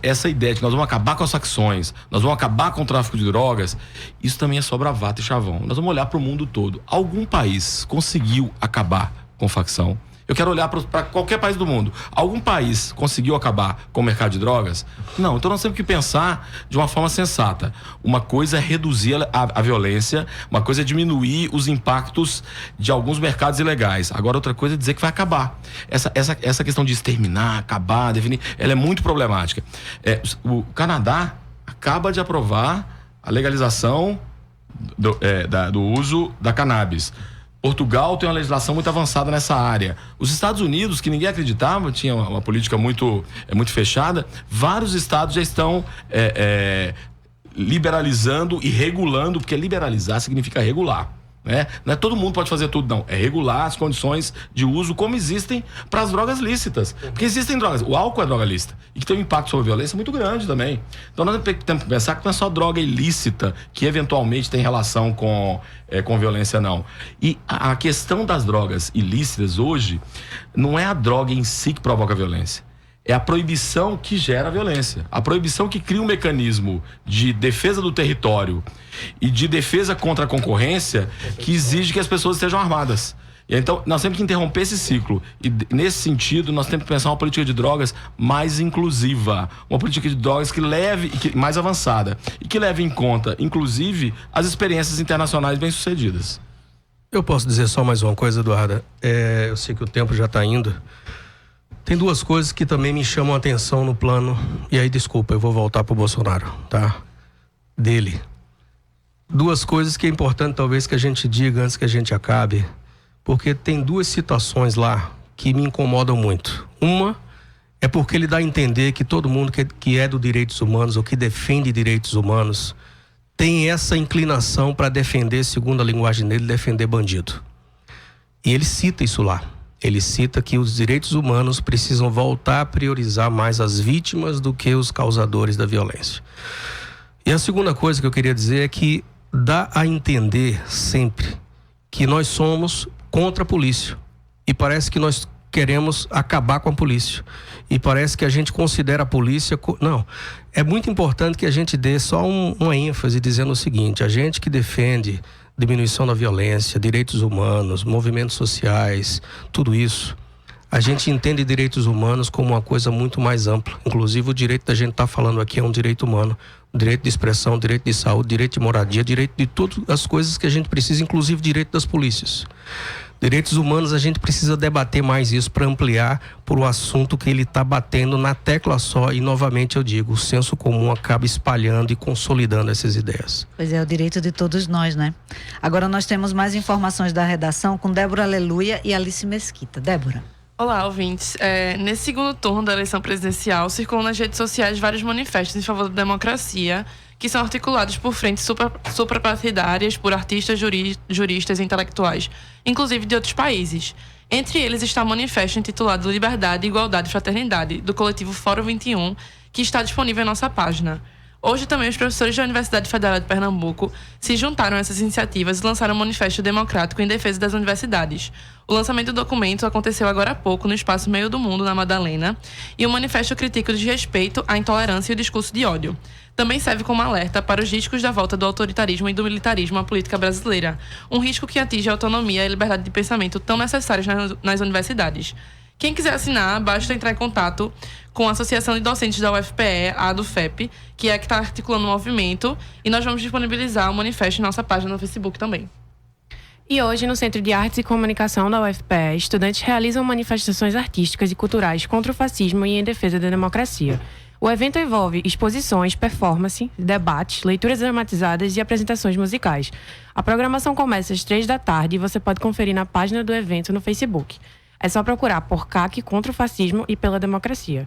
essa ideia de que nós vamos acabar com as facções, nós vamos acabar com o tráfico de drogas, isso também é só bravata e chavão. Nós vamos olhar para o mundo todo. Algum país conseguiu acabar com facção? Eu quero olhar para qualquer país do mundo. Algum país conseguiu acabar com o mercado de drogas? Não. Então nós temos que pensar de uma forma sensata. Uma coisa é reduzir a violência, uma coisa é diminuir os impactos de alguns mercados ilegais. Agora outra coisa é dizer que vai acabar. Essa questão de exterminar, acabar, definir, ela é muito problemática. O Canadá acaba de aprovar a legalização do uso da cannabis. Portugal tem uma legislação muito avançada nessa área. Os Estados Unidos, que ninguém acreditava, tinha uma política muito fechada, vários estados já estão liberalizando e regulando, porque liberalizar significa regular. Né? Não é todo mundo pode fazer tudo, não. É regular as condições de uso como existem para as drogas lícitas. Porque existem drogas. O álcool é droga lícita e que tem um impacto sobre a violência muito grande também. Então nós temos que pensar que não é só droga ilícita que eventualmente tem relação com violência, não. E a questão das drogas ilícitas hoje não é a droga em si que provoca violência. É a proibição que gera a violência. A proibição que cria um mecanismo de defesa do território e de defesa contra a concorrência que exige que as pessoas estejam armadas. E então, nós temos que interromper esse ciclo. E nesse sentido, nós temos que pensar uma política de drogas mais inclusiva. Uma política de drogas mais avançada. E que leve em conta, inclusive, as experiências internacionais bem-sucedidas. Eu posso dizer só mais uma coisa, Eduarda? Eu sei que o tempo já está indo. Tem duas coisas que também me chamam a atenção no plano. E aí, desculpa, eu vou voltar pro Bolsonaro, tá? Dele. Duas coisas que é importante talvez que a gente diga antes que a gente acabe. Porque tem duas situações lá que me incomodam muito. Uma é porque ele dá a entender que todo mundo que é do direitos humanos ou que defende direitos humanos tem essa inclinação para defender, segundo a linguagem dele, defender bandido. E ele cita isso lá. Ele cita que os direitos humanos precisam voltar a priorizar mais as vítimas do que os causadores da violência. E a segunda coisa que eu queria dizer é que dá a entender sempre que nós somos contra a polícia. E parece que nós queremos acabar com a polícia. E parece que a gente considera a polícia... Não, é muito importante que a gente dê só uma ênfase dizendo o seguinte: a gente que defende diminuição da violência, direitos humanos, movimentos sociais, tudo isso, a gente entende direitos humanos como uma coisa muito mais ampla. Inclusive o direito da gente estar falando aqui é um direito humano. Direito de expressão, direito de saúde, direito de moradia, direito de todas as coisas que a gente precisa, inclusive direito das polícias. Direitos humanos, a gente precisa debater mais isso para ampliar por um assunto que ele está batendo na tecla só. E novamente eu digo, o senso comum acaba espalhando e consolidando essas ideias. Pois é, o direito de todos nós, né? Agora nós temos mais informações da redação com Débora Aleluia e Alice Mesquita. Débora. Olá, ouvintes. Nesse segundo turno da eleição presidencial, circulam nas redes sociais vários manifestos em favor da democracia, que são articulados por frentes suprapartidárias, por artistas, juristas e intelectuais, inclusive de outros países. Entre eles está o manifesto intitulado Liberdade, Igualdade e Fraternidade, do coletivo Fórum 21, que está disponível em nossa página. Hoje também os professores da Universidade Federal de Pernambuco se juntaram a essas iniciativas e lançaram um manifesto democrático em defesa das universidades. O lançamento do documento aconteceu agora há pouco no Espaço Meio do Mundo, na Madalena, e o manifesto critica o desrespeito, a intolerância e o discurso de ódio. Também serve como alerta para os riscos da volta do autoritarismo e do militarismo à política brasileira, um risco que atinge a autonomia e a liberdade de pensamento tão necessários nas universidades. Quem quiser assinar, basta entrar em contato com a Associação de Docentes da UFPE, a ADUFEP, que é a que está articulando o movimento, e nós vamos disponibilizar o manifesto em nossa página no Facebook também. E hoje, no Centro de Artes e Comunicação da UFPE, estudantes realizam manifestações artísticas e culturais contra o fascismo e em defesa da democracia. O evento envolve exposições, performance, debates, leituras dramatizadas e apresentações musicais. A programação começa às 15h e você pode conferir na página do evento no Facebook. É só procurar por CAC contra o fascismo e pela democracia.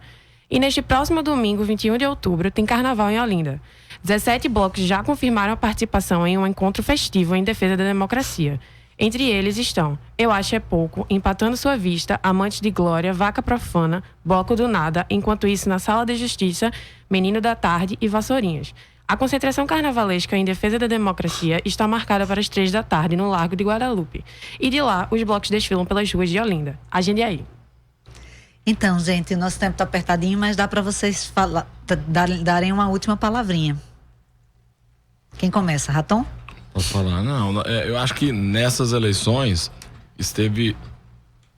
E neste próximo domingo, 21 de outubro, tem carnaval em Olinda. 17 blocos já confirmaram a participação em um encontro festivo em defesa da democracia. Entre eles estão Eu Acho É Pouco, Empatando Sua Vista, Amantes de Glória, Vaca Profana, Bloco do Nada, enquanto isso na Sala de Justiça, Menino da Tarde e Vassourinhas. A concentração carnavalesca em defesa da democracia está marcada para as 15h no Largo de Guadalupe. E de lá, os blocos desfilam pelas ruas de Olinda. Agende aí. Então, gente, nosso tempo está apertadinho, mas dá para vocês darem uma última palavrinha. Quem começa? Raton? Posso falar? Não, eu acho que nessas eleições esteve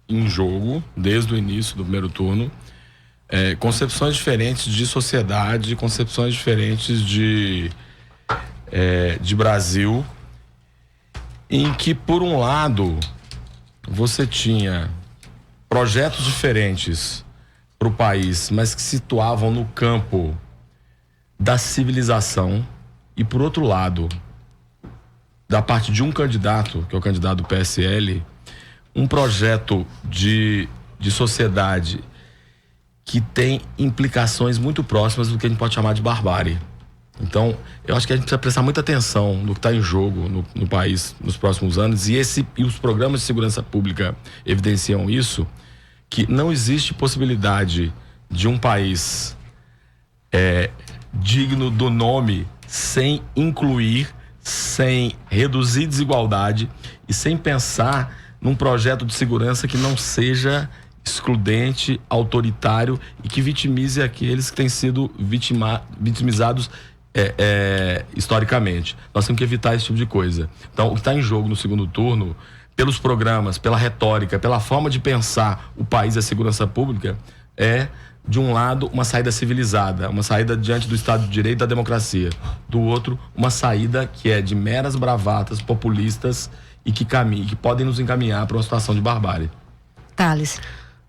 em jogo, desde o início do primeiro turno, concepções diferentes de sociedade, concepções diferentes de Brasil, em que, por um lado, você tinha projetos diferentes para o país, mas que situavam no campo da civilização, e, por outro lado, da parte de um candidato, que é o candidato do PSL, um projeto de sociedade que tem implicações muito próximas do que a gente pode chamar de barbárie. Então, eu acho que a gente precisa prestar muita atenção no que está em jogo no país nos próximos anos, e os programas de segurança pública evidenciam isso, que não existe possibilidade de um país digno do nome sem incluir, sem reduzir desigualdade e sem pensar num projeto de segurança que não seja excludente, autoritário e que vitimize aqueles que têm sido vitimizados historicamente. Nós temos que evitar esse tipo de coisa. Então, o que está em jogo no segundo turno, pelos programas, pela retórica, pela forma de pensar o país e a segurança pública, é, de um lado, uma saída civilizada, uma saída diante do Estado de Direito e da democracia. Do outro, uma saída que é de meras bravatas populistas e que podem nos encaminhar para uma situação de barbárie. Thales.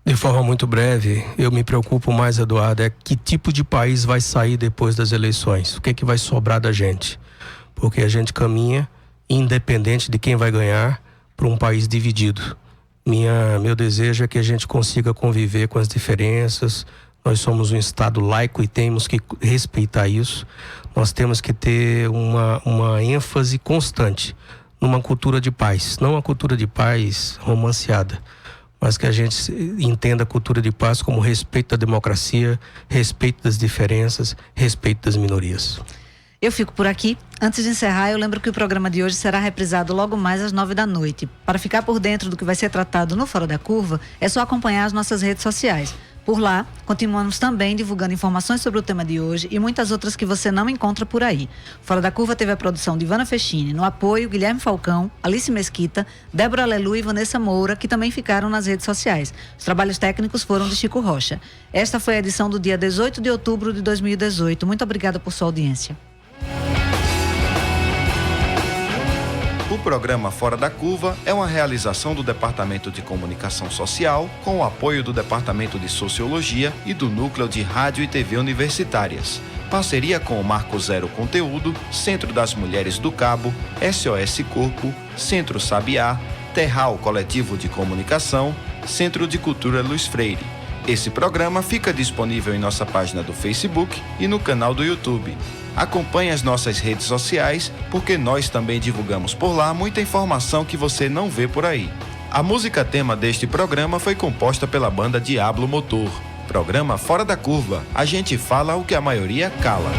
De forma muito breve, eu me preocupo mais, Eduardo, que tipo de país vai sair depois das eleições? O que é que vai sobrar da gente? Porque a gente caminha, independente de quem vai ganhar, para um país dividido. Meu desejo é que a gente consiga conviver com as diferenças. Nós somos um Estado laico e temos que respeitar isso. Nós temos que ter uma ênfase constante numa cultura de paz, não uma cultura de paz romanceada, mas que a gente entenda a cultura de paz como respeito da democracia, respeito das diferenças, respeito das minorias. Eu fico por aqui. Antes de encerrar, eu lembro que o programa de hoje será reprisado logo mais às 21h. Para ficar por dentro do que vai ser tratado no Fora da Curva, é só acompanhar as nossas redes sociais. Por lá, continuamos também divulgando informações sobre o tema de hoje e muitas outras que você não encontra por aí. Fora da Curva teve a produção de Ivana Fechini, no apoio Guilherme Falcão, Alice Mesquita, Débora Lelu e Vanessa Moura, que também ficaram nas redes sociais. Os trabalhos técnicos foram de Chico Rocha. Esta foi a edição do dia 18 de outubro de 2018. Muito obrigada por sua audiência. O programa Fora da Curva é uma realização do Departamento de Comunicação Social com o apoio do Departamento de Sociologia e do Núcleo de Rádio e TV Universitárias. Parceria com o Marco Zero Conteúdo, Centro das Mulheres do Cabo, SOS Corpo, Centro Sabiá, Terral Coletivo de Comunicação, Centro de Cultura Luiz Freire. Esse programa fica disponível em nossa página do Facebook e no canal do YouTube. Acompanhe as nossas redes sociais, porque nós também divulgamos por lá muita informação que você não vê por aí. A música tema deste programa foi composta pela banda Diablo Motor. Programa Fora da Curva. A gente fala o que a maioria cala.